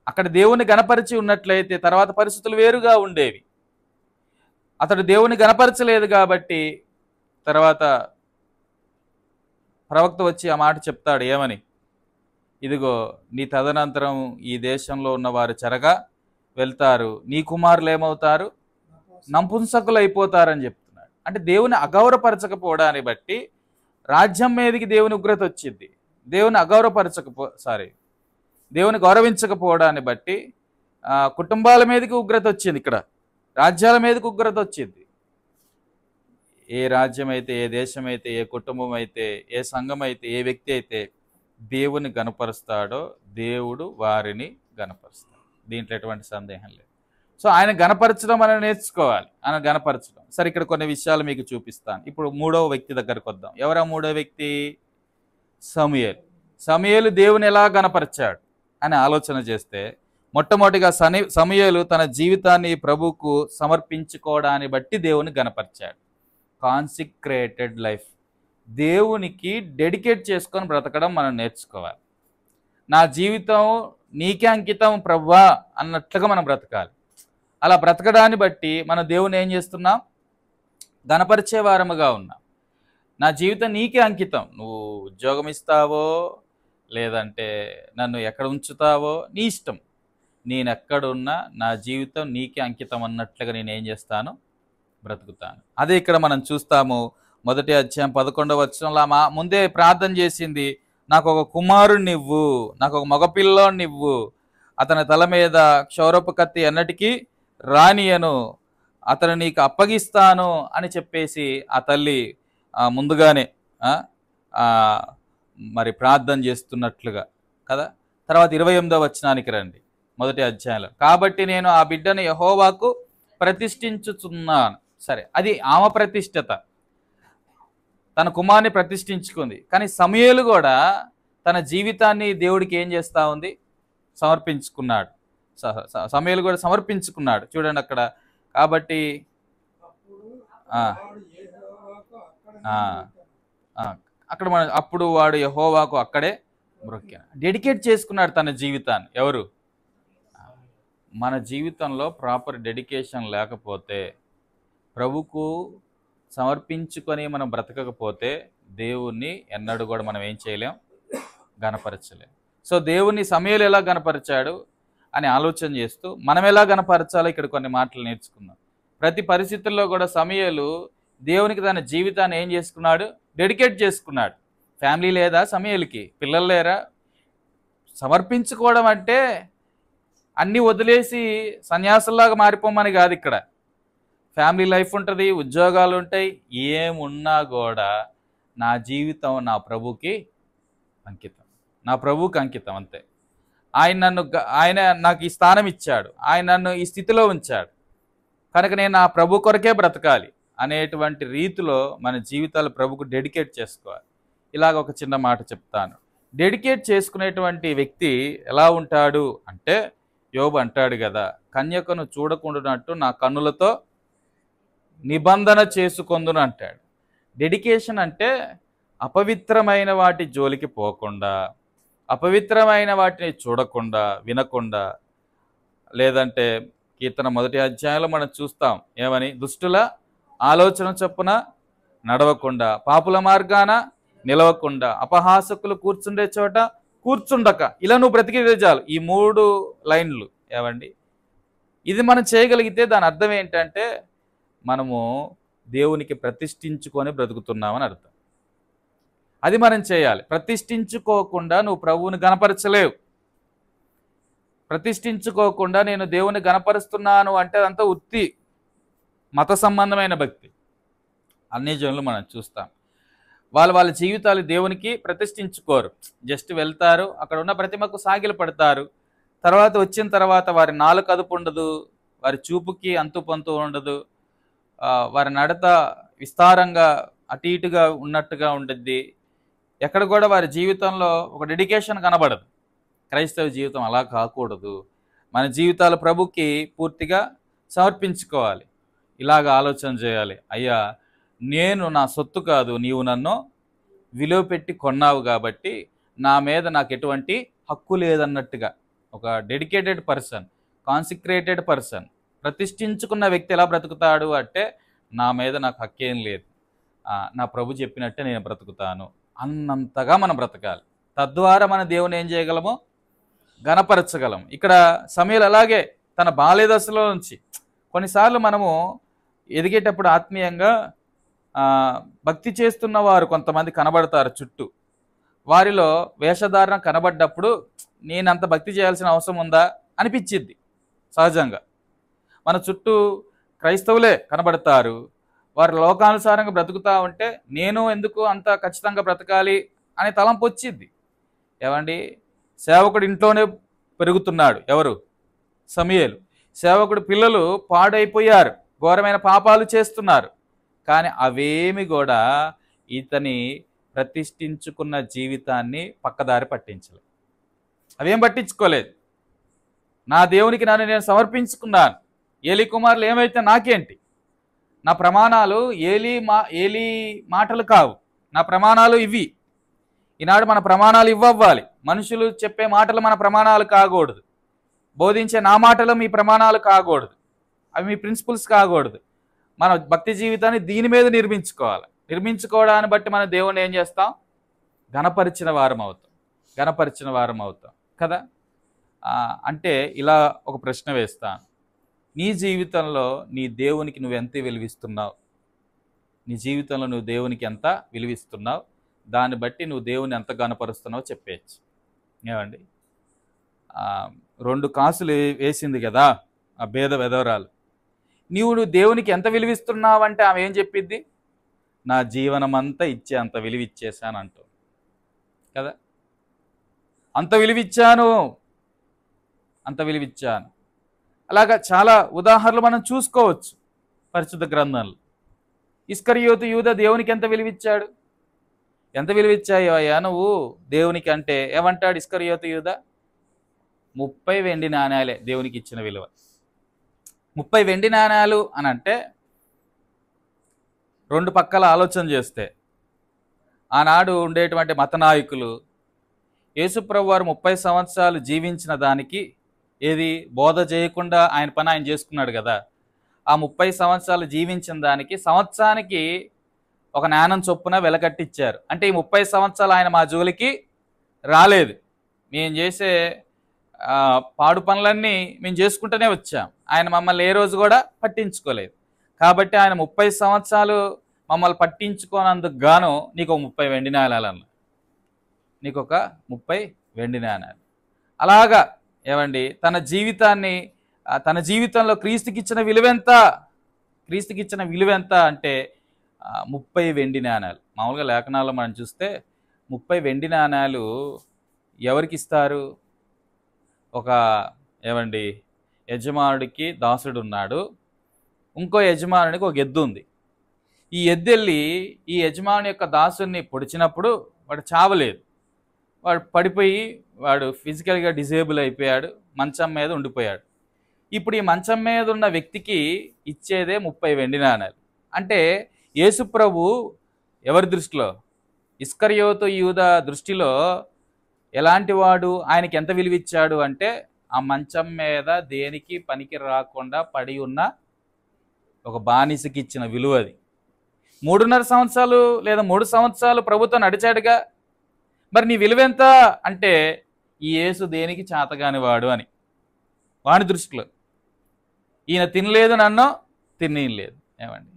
అక్కడ దేవుని గణపరిచి ఉన్నట్లయితే తర్వాత పరిస్థితులు వేరుగా ఉండేవి. అతడు దేవుని గణపరచలేదు కాబట్టి తర్వాత ప్రవక్త వచ్చి ఆ మాట చెప్తాడు. ఏమని? ఇదిగో నీ తదనంతరం ఈ దేశంలో ఉన్న వారు చెరగా వెళ్తారు, నీ కుమారులు ఏమవుతారు? నంపుంసకులు అయిపోతారని చెప్తున్నాడు. అంటే దేవుని అగౌరవపరచకపోవడాన్ని బట్టి రాజ్యం మీదకి దేవుని ఉగ్రత వచ్చింది. దేవుని గౌరవించకపోవడాన్ని బట్టి కుటుంబాల మీదకి ఉగ్రత వచ్చింది. ఇక్కడ రాజ్యాల మీదకి ఉగ్రత వచ్చింది. ఏ రాజ్యం అయితే, ఏ దేశం అయితే, ఏ కుటుంబం అయితే, ఏ సంఘం అయితే, ఏ వ్యక్తి అయితే దేవుని గణపరుస్తాడో దేవుడు వారిని గణపరుస్తాడు. దీంట్లో ఎటువంటి సందేహం లేదు. సో ఆయన గణపరచడం మనం నేర్చుకోవాలి. ఆయన గణపరచడం. సరే, ఇక్కడ కొన్ని విషయాలు మీకు చూపిస్తాను. ఇప్పుడు మూడవ వ్యక్తి దగ్గరకు వద్దాం. ఎవరా మూడవ వ్యక్తి? సమూయేలు. సమూయేలు దేవుని ఎలా గణపరిచాడు అని ఆలోచన చేస్తే, మొట్టమొదటిగా సమూయేలు తన జీవితాన్ని ప్రభువుకు సమర్పించుకోవడాన్ని బట్టి దేవుని గణపరిచాడు. కాన్సిక్రేటెడ్ లైఫ్, దేవునికి డెడికేట్ చేసుకొని బ్రతకడం మనం నేర్చుకోవాలి. నా జీవితం నీకే అంకితం ప్రభువా అన్నట్లుగా మనం బ్రతకాలి. అలా బ్రతకడాన్ని బట్టి మనం దేవుని ఏం చేస్తున్నాం? గణపరిచే వారముగా ఉన్నాం. నా జీవితం నీకే అంకితం. నువ్వు ఉద్యోగం ఇస్తావో లేదంటే నన్ను ఎక్కడ ఉంచుతావో నీ ఇష్టం. నేను ఎక్కడున్నా నా జీవితం నీకే అంకితం అన్నట్లుగా నేను ఏం చేస్తాను? బ్రతుకుతాను. అదే ఇక్కడ మనం చూస్తాము. మొదటి అధ్యాయం 11వ వచనంలో ముందే ప్రార్థన చేసింది, నాకు ఒక కుమారుణ్ణి ఇవ్వు, నాకు ఒక మగపిల్లోని ఇవ్వు, అతని తల మీద క్షౌరపు కత్తి ఎన్నటికీ రానియను, అతను నీకు అప్పగిస్తాను అని చెప్పేసి ఆ తల్లి ముందుగానే మరి ప్రార్థన చేస్తున్నట్లుగా కదా. తర్వాత 28వ వచనానికి రండి. మొదటి అధ్యాయంలో, కాబట్టి నేను ఆ బిడ్డను యెహోవాకు ప్రతిష్ఠించుచున్నాను. సరే, అది ఆమె ప్రతిష్ఠత, తన కుమారుని ప్రతిష్ఠించుకుంది. కానీ సమూయేలు కూడా తన జీవితాన్ని దేవుడికి ఏం చేస్తూ ఉంది? సమర్పించుకున్నాడు. సమూయేలు కూడా సమర్పించుకున్నాడు. చూడండి అక్కడ. కాబట్టి అక్కడ అప్పుడు వాడు యెహోవాకు అక్కడే మ్రొక్కాను. డెడికేట్ చేసుకున్నాడు తన జీవితాన్ని. ఎవరు? మన జీవితంలో ప్రాపర్ డెడికేషన్ లేకపోతే, ప్రభుకు సమర్పించుకొని మనం బ్రతకకపోతే దేవుణ్ణి ఎన్నడూ కూడా మనం ఏం చేయలేం? గణపరచలేం. సో దేవుణ్ణి సమూయేలు ఎలా గణపరిచాడు అని ఆలోచన చేస్తూ మనం ఎలా గణపరచాలో ఇక్కడ కొన్ని మాటలు నేర్చుకుందాం. ప్రతి పరిస్థితుల్లో కూడా సమూయేలు దేవునికి తన జీవితాన్ని ఏం చేసుకున్నాడు? డెడికేట్ చేసుకున్నాడు. ఫ్యామిలీ లేదా సమూయేలుకి? పిల్లలు లేరా? సమర్పించుకోవడం అంటే అన్నీ వదిలేసి సన్యాసుల్లాగా మారిపోమని కాదు. ఇక్కడ ఫ్యామిలీ లైఫ్ ఉంటుంది, ఉద్యోగాలు ఉంటాయి, ఏమున్నా కూడా నా జీవితం నా ప్రభుకి అంకితం, నా ప్రభుకి అంకితం అంతే. ఆయన నాకు ఈ స్థానం ఇచ్చాడు, ఆయన నన్ను ఈ స్థితిలో ఉంచాడు, కనుక నేను నా ప్రభు కొరకే బ్రతకాలి అనేటువంటి రీతిలో మన జీవితాలు ప్రభుకు డెడికేట్ చేసుకోవాలి. ఇలాగ ఒక చిన్న మాట చెప్తాను. డెడికేట్ చేసుకునేటువంటి వ్యక్తి ఎలా ఉంటాడు అంటే, యోబు అంటాడు కదా, కన్యకను చూడకుండానట్టు నా కన్నులతో నిబంధన చేసుకొందును అంటాడు. డెడికేషన్ అంటే అపవిత్రమైన వాటి జోలికి పోకుండా, అపవిత్రమైన వాటిని చూడకుండా, వినకుండా, లేదంటే కీర్తన 1వ అధ్యాయంలో మనం చూస్తాం ఏమని? దుష్టుల ఆలోచన చొప్పున నడవకుండా, పాపుల మార్గాన నిలవకుండా, అపహాసకులు కూర్చుండే చోట కూర్చుండక, ఇలా నువ్వు బ్రతికితే చాలు. ఈ 3 లైన్లు ఏమండి? ఇది మనం చేయగలిగితే దాని అర్థం ఏంటంటే మనము దేవునికి ప్రతిష్ఠించుకొని బ్రతుకుతున్నామని అర్థం. అది మనం చేయాలి. ప్రతిష్ఠించుకోకుండా నువ్వు ప్రభువుని గణపరచలేవు. ప్రతిష్ఠించుకోకుండా నేను దేవుని గణపరుస్తున్నాను అంటే అదంతా ఉత్తి మత సంబంధమైన భక్తి. అన్ని జనులు మనం చూస్తాం, వాళ్ళ జీవితాలు దేవునికి ప్రతిష్ఠించుకోరు. జస్ట్ వెళ్తారు, అక్కడ ఉన్న ప్రతిమకు సాగిలు పడతారు. తర్వాత వచ్చిన తర్వాత వారి నాలుక అదుపు ఉండదు, వారి చూపుకి అంతు పొంతు ఉండదు, వారి నడత విస్తారంగా అటు ఇటుగా ఉన్నట్టుగా ఉంటుంది. ఎక్కడ కూడా వారి జీవితంలో ఒక డెడికేషన్ కనబడదు. క్రైస్తవ జీవితం అలా కాకూడదు. మన జీవితాలు ప్రభుకి పూర్తిగా సమర్పించుకోవాలి. ఇలాగ ఆలోచన చేయాలి. అయ్యా, నేను నా సొత్తు కాదు, నీవు నన్ను విలువ పెట్టి కొన్నావు కాబట్టి నా మీద నాకు ఎటువంటి హక్కు లేదన్నట్టుగా ఒక డెడికేటెడ్ పర్సన్, కాన్సిక్రేటెడ్ పర్సన్, ప్రతిష్ఠించుకున్న వ్యక్తి ఎలా బ్రతుకుతాడు అంటే, నా మీద నాకు హక్కేం లేదు, నా ప్రభు చెప్పినట్టే నేను బ్రతుకుతాను అన్నంతగా మనం బ్రతకాలి. తద్వారా మన దేవుని ఏం చేయగలము? గణపరచగలం. ఇక్కడ సమయలు అలాగే తన బాల్య దశలో నుంచి కొన్నిసార్లు మనము ఎదిగేటప్పుడు ఆత్మీయంగా భక్తి చేస్తున్న వారు కొంతమంది కనబడతారు చుట్టూ. వారిలో వేషధారణ కనబడ్డప్పుడు నేనంత భక్తి చేయాల్సిన అవసరం ఉందా అనిపించింది సహజంగా. మన చుట్టూ క్రైస్తవులే కనబడతారు, వారు లోకానుసారంగా బ్రతుకుతూ ఉంటే నేను ఎందుకు అంత ఖచ్చితంగా బ్రతకాలి అనే తలంపు వచ్చింది. ఏమండి, సేవకుడు ఇంట్లోనే పెరుగుతున్నాడు. ఎవరు? సమూయేలు. సేవకుడు పిల్లలు పాడైపోయారు, ఘోరమైన పాపాలు చేస్తున్నారు. కానీ అవేమి కూడా ఇతని ప్రతిష్ఠించుకున్న జీవితాన్ని పక్కదారి పట్టించలేదు. అవేం పట్టించుకోలేదు. నా దేవునికి నన్ను నేను సమర్పించుకున్నాను. ఏలీ కుమారులు ఏమైతే నాకేంటి, నా ప్రమాణాలు ఏలీ మాటలు కావు, నా ప్రమాణాలు ఇవి. ఈనాడు మన ప్రమాణాలు ఇవ్వాలి. మనుషులు చెప్పే మాటలు మన ప్రమాణాలు కాకూడదు, బోధించే నా మాటలు మీ ప్రమాణాలు కాకూడదు, అవి మీ ప్రిన్సిపల్స్ కాకూడదు. మన భక్తి జీవితాన్ని దీని మీద నిర్మించుకోవడాన్ని బట్టి మన దేవుణ్ణి ఏం చేస్తాం? గణపరిచిన వారం అవుతాం కదా. అంటే ఇలా ఒక ప్రశ్న వేస్తాను, నీ జీవితంలో నీ దేవునికి నువ్వు ఎంత విలువిస్తున్నావు? నీ జీవితంలో నువ్వు దేవునికి ఎంత విలువిస్తున్నావు? దాన్ని బట్టి నువ్వు దేవుని ఎంత గణపరుస్తున్నావో చెప్పేయచ్చు. ఏమండి, 2 కాసులు వేసింది కదా ఆ భేద వెధవరాలు. నువ్వు దేవునికి ఎంత విలువిస్తున్నావంటే ఆమె ఏం చెప్పిద్ది? నా జీవనం అంతా ఇచ్చే అంత విలువిచ్చేసాను అంటూ కదా. అంత విలువిచ్చాను. అలాగా చాలా ఉదాహరణలు మనం చూసుకోవచ్చు పరిశుద్ధ గ్రంథంలో. ఇస్కరియోతు యూదా దేవునికి ఎంత విలువిచ్చాడు? ఎంత విలువిచ్చాయో అయ్యా నువ్వు దేవునికి అంటే ఏమంటాడు ఇస్కరియోతు యూదా? 30 వెండి నాణ్యాలే దేవునికి ఇచ్చిన విలువ. 30 వెండి నాణ్యాలు అని అంటే 2 పక్కల ఆలోచన చేస్తే ఆనాడు ఉండేటువంటి మత నాయకులు యేసుప్రభు వారు 30 సంవత్సరాలు జీవించిన దానికి ఏది బోధ చేయకుండా ఆయన పని ఆయన చేసుకున్నాడు కదా. ఆ 30 సంవత్సరాలు జీవించిన దానికి సంవత్సరానికి ఒక నాణం చొప్పున వెలకట్టిచ్చారు. అంటే ఈ 30 సంవత్సరాలు ఆయన మా జోలికి రాలేదు. మేము చేసే పాడు పనులన్నీ మేము చేసుకుంటూనే వచ్చాం, ఆయన మమ్మల్ని ఏ రోజు కూడా పట్టించుకోలేదు. కాబట్టి ఆయన 30 సంవత్సరాలు మమ్మల్ని పట్టించుకోనందుకు గాను నీకు 30 వెండి నాణాలు అన్న, నీకు ఒక 30 వెండి నాణాలు. అలాగా ఏమండి, తన జీవితంలో క్రీస్తుకిచ్చిన విలువ ఎంత అంటే 30 వెండి నాణాలు. మామూలుగా లేఖనాల్లో మనం చూస్తే 30 వెండి నాణాలు ఎవరికి ఇస్తారు? ఒక ఏమండి యజమానుడికి దాసుడు ఉన్నాడు, ఇంకో యజమానుడికి ఒక ఎద్దు ఉంది. ఈ ఎద్దు వెళ్ళి ఈ యజమాని యొక్క దాసుని పొడిచినప్పుడు వాడు చావలేదు, వాడు పడిపోయి వాడు ఫిజికల్గా డిజేబుల్ అయిపోయాడు, మంచం మీద ఉండిపోయాడు. ఇప్పుడు ఈ మంచం మీద ఉన్న వ్యక్తికి ఇచ్చేదే 30 వెండి నాణాలు. అంటే యేసుప్రభు ఎవరి దృష్టిలో, ఇస్కరియోతు యూదా దృష్టిలో ఎలాంటి వాడు, ఆయనకి ఎంత విలువిచ్చాడు అంటే ఆ మంచం మీద దేనికి పనికి రాకుండా పడి ఉన్న ఒక బానిసకి ఇచ్చిన విలువ అది. 3.5 సంవత్సరాలు లేదా 3 సంవత్సరాలు ప్రభుత్వం నడిచాడుగా, మరి నీ విలువెంత అంటే ఈ యేసు దేనికి చేతగాని వాడు అని వాని దృష్టిలో. ఈయన తినలేదు, నన్ను తినలేదు. ఏమండి,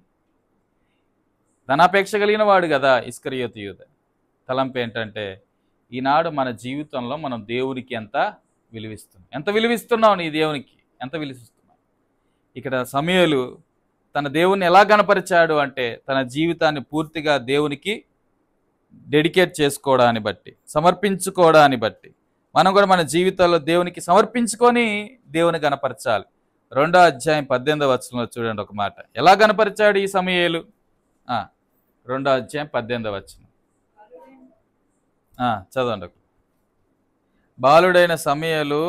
ధనాపేక్ష కలిగిన వాడు కదా ఇస్కరియోతు యూదా. తలంపు ఏంటంటే ఈనాడు మన జీవితంలో మనం దేవునికి ఎంత విలువిస్తున్నావు? నీ దేవునికి ఎంత విలువిస్తున్నావు? ఇక్కడ సమూయేలు తన దేవుని ఎలా గణపరిచాడు అంటే తన జీవితాన్ని పూర్తిగా దేవునికి డెడికేట్ చేసుకోవడాన్ని బట్టి, సమర్పించుకోవడాన్ని బట్టి మనం కూడా మన జీవితాల్లో దేవునికి సమర్పించుకొని దేవుని గణపరచాలి. 2వ అధ్యాయం 18వ వచనంలో చూడండి ఒక మాట, ఎలా గణపరిచాడు ఈ సమూయేలు. 2వ అధ్యాయం 18వ వచనం చదవండి. బాలుడైన సమూయేలు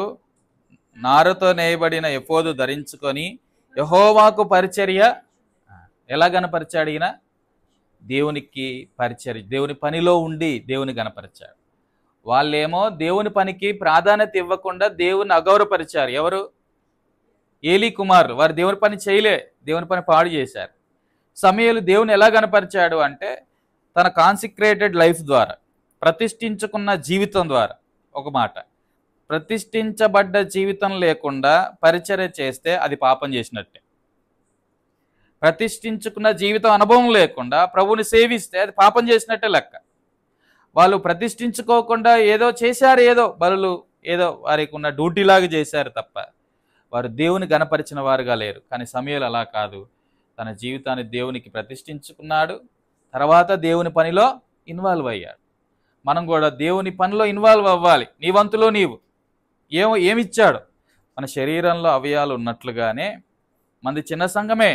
నారతో నేయబడిన ఎఫోదు ధరించుకొని యెహోవాకు పరిచర్య ఎలా గణపరిచాడు? ఈయన దేవునికి పరిచర్య, దేవుని పనిలో ఉండి దేవుని గణపరిచాడు. వాళ్ళేమో దేవుని పనికి ప్రాధాన్యత ఇవ్వకుండా దేవుని అగౌరవపరిచారు. ఎవరు? ఏలీ కుమారులు. వారు దేవుని పని చేయలే, దేవుని పని పాడు చేశారు. సమూయేలు దేవుని ఎలా కనపరిచాడు అంటే తన కాన్సిక్రేటెడ్ లైఫ్ ద్వారా, ప్రతిష్ఠించుకున్న జీవితం ద్వారా. ఒక మాట, ప్రతిష్ఠించబడ్డ జీవితం లేకుండా పరిచర్య చేస్తే అది పాపం చేసినట్టే. ప్రతిష్ఠించుకున్న జీవితం అనుభవం లేకుండా ప్రభువుని సేవిస్తే అది పాపం చేసినట్టే లెక్క. వాళ్ళు ప్రతిష్ఠించుకోకుండా ఏదో చేశారు, ఏదో బలులు, ఏదో వారికి ఉన్న డ్యూటీలాగా చేశారు తప్ప వారు దేవుని గణపరిచిన వారుగా లేరు. కానీ సమూయేలు అలా కాదు. తన జీవితాన్ని దేవునికి ప్రతిష్ఠించుకున్నాడు, తర్వాత దేవుని పనిలో ఇన్వాల్వ్ అయ్యాడు. మనం కూడా దేవుని పనిలో ఇన్వాల్వ్ అవ్వాలి. నీ వంతులో నీవు ఏమిచ్చాడు. మన శరీరంలో అవయవాలు ఉన్నట్లుగానే మనది చిన్న సంఘమే,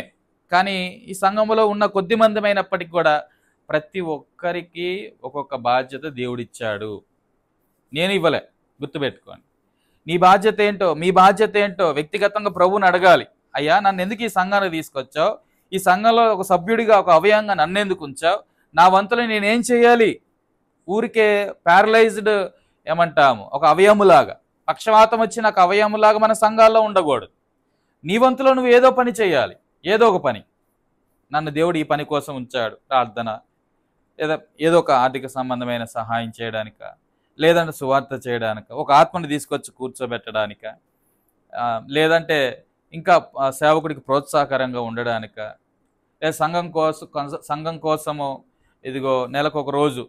కానీ ఈ సంఘంలో ఉన్న కొద్ది మందిమైనప్పటికీ కూడా ప్రతి ఒక్కరికి ఒక్కొక్క బాధ్యత దేవుడిచ్చాడు. నేను ఇవ్వలే, గుర్తుపెట్టుకోండి. నీ బాధ్యత ఏంటో, మీ బాధ్యత ఏంటో వ్యక్తిగతంగా ప్రభువుని అడగాలి. అయ్యా, నన్ను ఎందుకు ఈ సంఘానికి తీసుకొచ్చావు? ఈ సంఘంలో ఒక సభ్యుడిగా, ఒక అవయవంగా నన్ను ఎందుకు ఉంచావు? నా వంతులో నేనేం చేయాలి? ఊరికే ప్యారలైజ్డ్ ఏమంటాము, ఒక అవయములాగా, పక్షవాతం వచ్చి నాకు అవయములాగా మన సంఘాల్లో ఉండకూడదు. నీ వంతులో నువ్వు ఏదో పని చేయాలి, ఏదో ఒక పని. నన్ను దేవుడు ఈ పని కోసం ఉంచాడు. ప్రార్థన, లేదా ఏదో ఒక ఆర్థిక సంబంధమైన సహాయం చేయడానిక, లేదంటే సువార్త చేయడానిక, ఒక ఆత్మని తీసుకొచ్చి కూర్చోబెట్టడానిక, లేదంటే ఇంకా సేవకుడికి ప్రోత్సాహకరంగా ఉండడానిక, లేదా సంఘం కోసము ఇదిగో నెలకు ఒక రోజు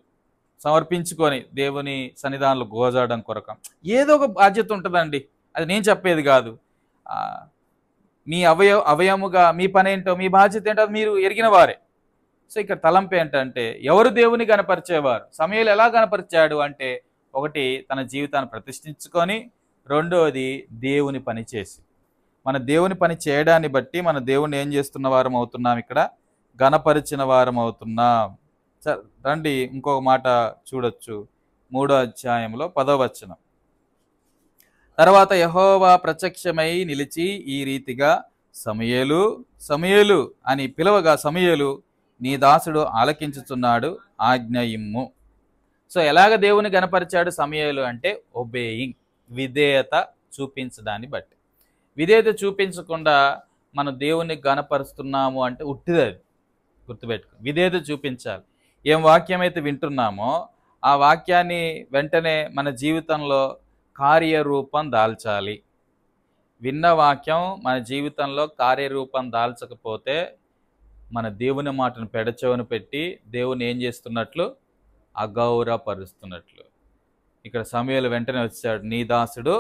సమర్పించుకొని దేవుని సన్నిధానంలో గోజాడడం కొరకం, ఏదో ఒక బాధ్యత ఉంటుందండి. అది నేను చెప్పేది కాదు. మీ అవయముగా మీ పని ఏంటో, మీ బాధ్యత ఏంటో అది మీరు ఎరిగిన వారే. సో ఇక్కడ తలంపు ఏంటంటే, ఎవరు దేవుని కనపరిచేవారు? సమూయేలు ఎలా కనపరిచాడు అంటే, ఒకటి తన జీవితాన్ని ప్రతిష్ఠించుకొని, రెండోది దేవుని పని చేసి. మన దేవుని పని చేయడాన్ని బట్టి మన దేవుని ఏం చేస్తున్న వారం అవుతున్నాం? ఇక్కడ గణపరిచిన వారం అవుతున్నాం. సరే రండి, ఇంకొక మాట చూడొచ్చు. 3వ అధ్యాయంలో 10వ వచనం. తర్వాత యెహోవా ప్రత్యక్షమై నిలిచి ఈ రీతిగా, సమూయేలు సమూయేలు అని పిలవగా, సమూయేలు నీ దాసుడు ఆలకించుచున్నాడు, ఆజ్ఞ ఇమ్ము. సో ఎలాగ దేవుని గణపరిచాడు సమూయేలు అంటే, ఒబేయింగ్, విధేయత చూపించడాన్ని బట్టి. విధేయత చూపించకుండా మనం దేవుని గణపరుస్తున్నాము అంటే ఉట్టిది. అది గుర్తుపెట్టుకో. విధేయత చూపించాలి. ఏం వాక్యం అయితే వింటున్నామో ఆ వాక్యాన్ని వెంటనే మన జీవితంలో కార్యరూపం దాల్చాలి. విన్న వాక్యం మన జీవితంలో కార్యరూపం దాల్చకపోతే మన దేవుని మాటను పెడచెవిన పెట్టి దేవుని ఏం చేస్తున్నట్లు? అగౌరవపరుస్తున్నట్లు. ఇక్కడ సమూయేలు వెంటనే వచ్చాడు, నీ దాసుడు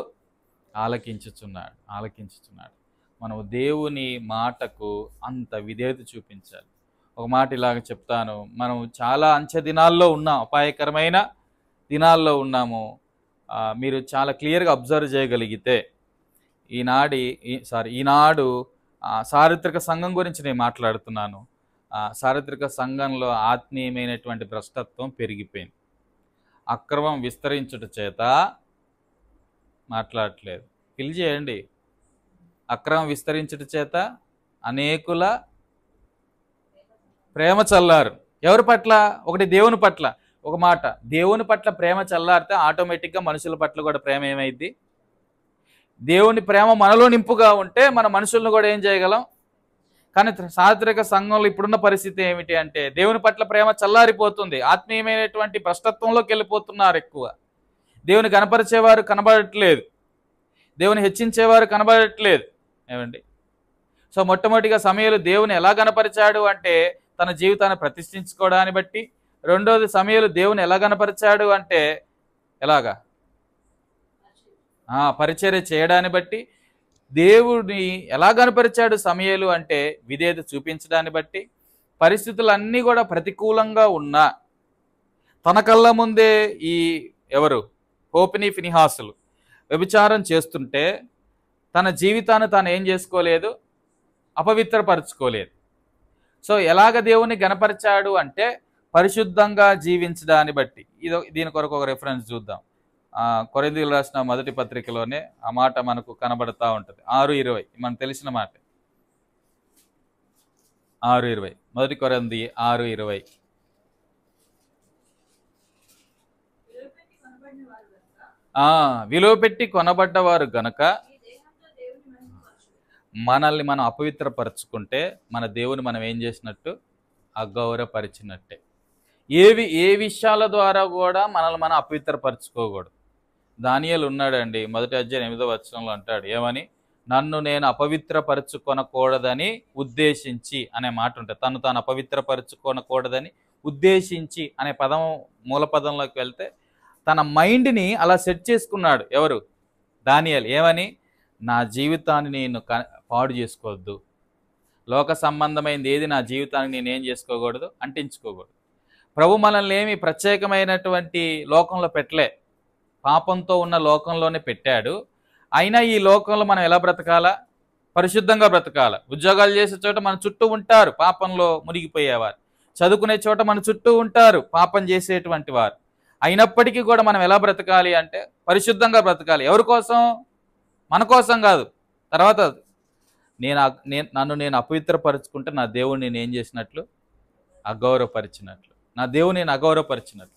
ఆలకించుచున్నాడు. మనం దేవుని మాటకు అంత విధేయత చూపించాలి. ఒక మాట ఇలాగ చెప్తాను, మనం చాలా అంచె దినాల్లో ఉన్నాం, అపాయకరమైన దినాల్లో ఉన్నాము. మీరు చాలా క్లియర్గా అబ్జర్వ్ చేయగలిగితే, ఈనాడు చారిత్రక సంఘం గురించి నేను మాట్లాడుతున్నాను. చారిత్రక సంఘంలో ఆత్మీయమైనటువంటి భ్రష్టత్వం పెరిగిపోయింది. అక్రమం విస్తరించుట చేత మాట్లాడట్లేదు, ఫిల్ చేయండి. అక్రమం విస్తరించుట చేత అనేకుల ప్రేమ చల్లారు. ఎవరి పట్ల? ఒకటి దేవుని పట్ల. ఒక మాట, దేవుని పట్ల ప్రేమ చల్లారితే ఆటోమేటిక్గా మనుషుల పట్ల కూడా ప్రేమ ఏమైంది? దేవుని ప్రేమ మనలో నింపుగా ఉంటే మన మనుషులను కూడా ఏం చేయగలం? కానీ చారిత్రక సంఘంలో ఇప్పుడున్న పరిస్థితి ఏమిటి అంటే, దేవుని పట్ల ప్రేమ చల్లారిపోతుంది, ఆత్మీయమైనటువంటి భ్రష్టత్వంలోకి వెళ్ళిపోతున్నారు. ఎక్కువ దేవుని కనపరిచేవారు కనబడట్లేదు, దేవుని హెచ్చించేవారు కనబడట్లేదు. ఏమండి? సో మొట్టమొదటిగా సమూయేలు దేవుని ఎలా కనపరిచాడు అంటే తన జీవితాన్ని ప్రతిష్ఠించుకోవడాన్ని బట్టి. రెండోది, సమూయేలు దేవుని ఎలా కనపరిచాడు అంటే ఎలాగా? పరిచర్య చేయడాన్ని బట్టి. దేవుడిని ఎలా కనపరిచాడు సమూయేలు అంటే విధేయత చూపించడాన్ని బట్టి. పరిస్థితులన్నీ కూడా ప్రతికూలంగా ఉన్నా, తన కళ్ళ ముందే ఈ హోఫ్నీ ఫినెహాసులు వ్యభిచారం చేస్తుంటే తన జీవితాన్ని తాను ఏం చేసుకోలేదు? అపవిత్రపరచుకోలేదు. సో ఎలాగ దేవుని గణపరిచాడు అంటే పరిశుద్ధంగా జీవించడాన్ని బట్టి. దీని కొరకు ఒక రెఫరెన్స్ చూద్దాం. కొరింథీయులకు రాసిన మొదటి పత్రికలోనే ఆ మాట మనకు కనబడతా ఉంటుంది. 6:20 మనకు తెలిసిన మాట. 6:20 మొదటి కొరింథీ 6:20. విలువ పెట్టి కొనబడ్డవారు గనక మనల్ని మనం అపవిత్రపరచుకుంటే మన దేవుని మనం ఏం చేసినట్టు? అగౌరవపరిచినట్టే. ఏ విషయాల ద్వారా కూడా మనల్ని మనం అపవిత్రపరచుకోకూడదు. దానియేలు ఉన్నాడండి, 1వ అధ్యాయం 8వ వచనంలో అంటాడు ఏమని? నన్ను నేను అపవిత్రపరచుకొనకూడదని ఉద్దేశించి అనే మాట ఉంటుంది. తను తాను అపవిత్రపరచుకొనకూడదని ఉద్దేశించి అనే పదం మూల పదంలోకి వెళ్తే తన మైండ్ని అలా సెట్ చేసుకున్నాడు. ఎవరు? దానియేలు. ఏమని? నా జీవితాన్ని నేను పాడు చేసుకోవద్దు, లోక సంబంధమైనది ఏది నా జీవితానికి నేనేం చేసుకోకూడదు, అంటించుకోకూడదు. ప్రభు మనల్ని ఏమి ప్రత్యేకమైనటువంటి లోకంలో పెట్టలే, పాపంతో ఉన్న లోకంలోనే పెట్టాడు. అయినా ఈ లోకంలో మనం ఎలా బ్రతకాలా? పరిశుద్ధంగా బ్రతకాల. ఉద్యోగాలు చేసే చోట మన చుట్టూ ఉంటారు పాపంలో మునిగిపోయేవారు, చదువుకునే చోట మన చుట్టూ ఉంటారు పాపం చేసేటువంటి వారు. అయినప్పటికీ కూడా మనం ఎలా బ్రతకాలి అంటే పరిశుద్ధంగా బ్రతకాలి. ఎవరి కోసం? మన కోసం కాదు. తర్వాత నన్ను నేను అపవిత్రపరుచుకుంటే నా దేవుడిని నేను ఏం చేసినట్లు? అగౌరవపరిచినట్లు. నా దేవుని నేను అగౌరవపరిచినట్లు.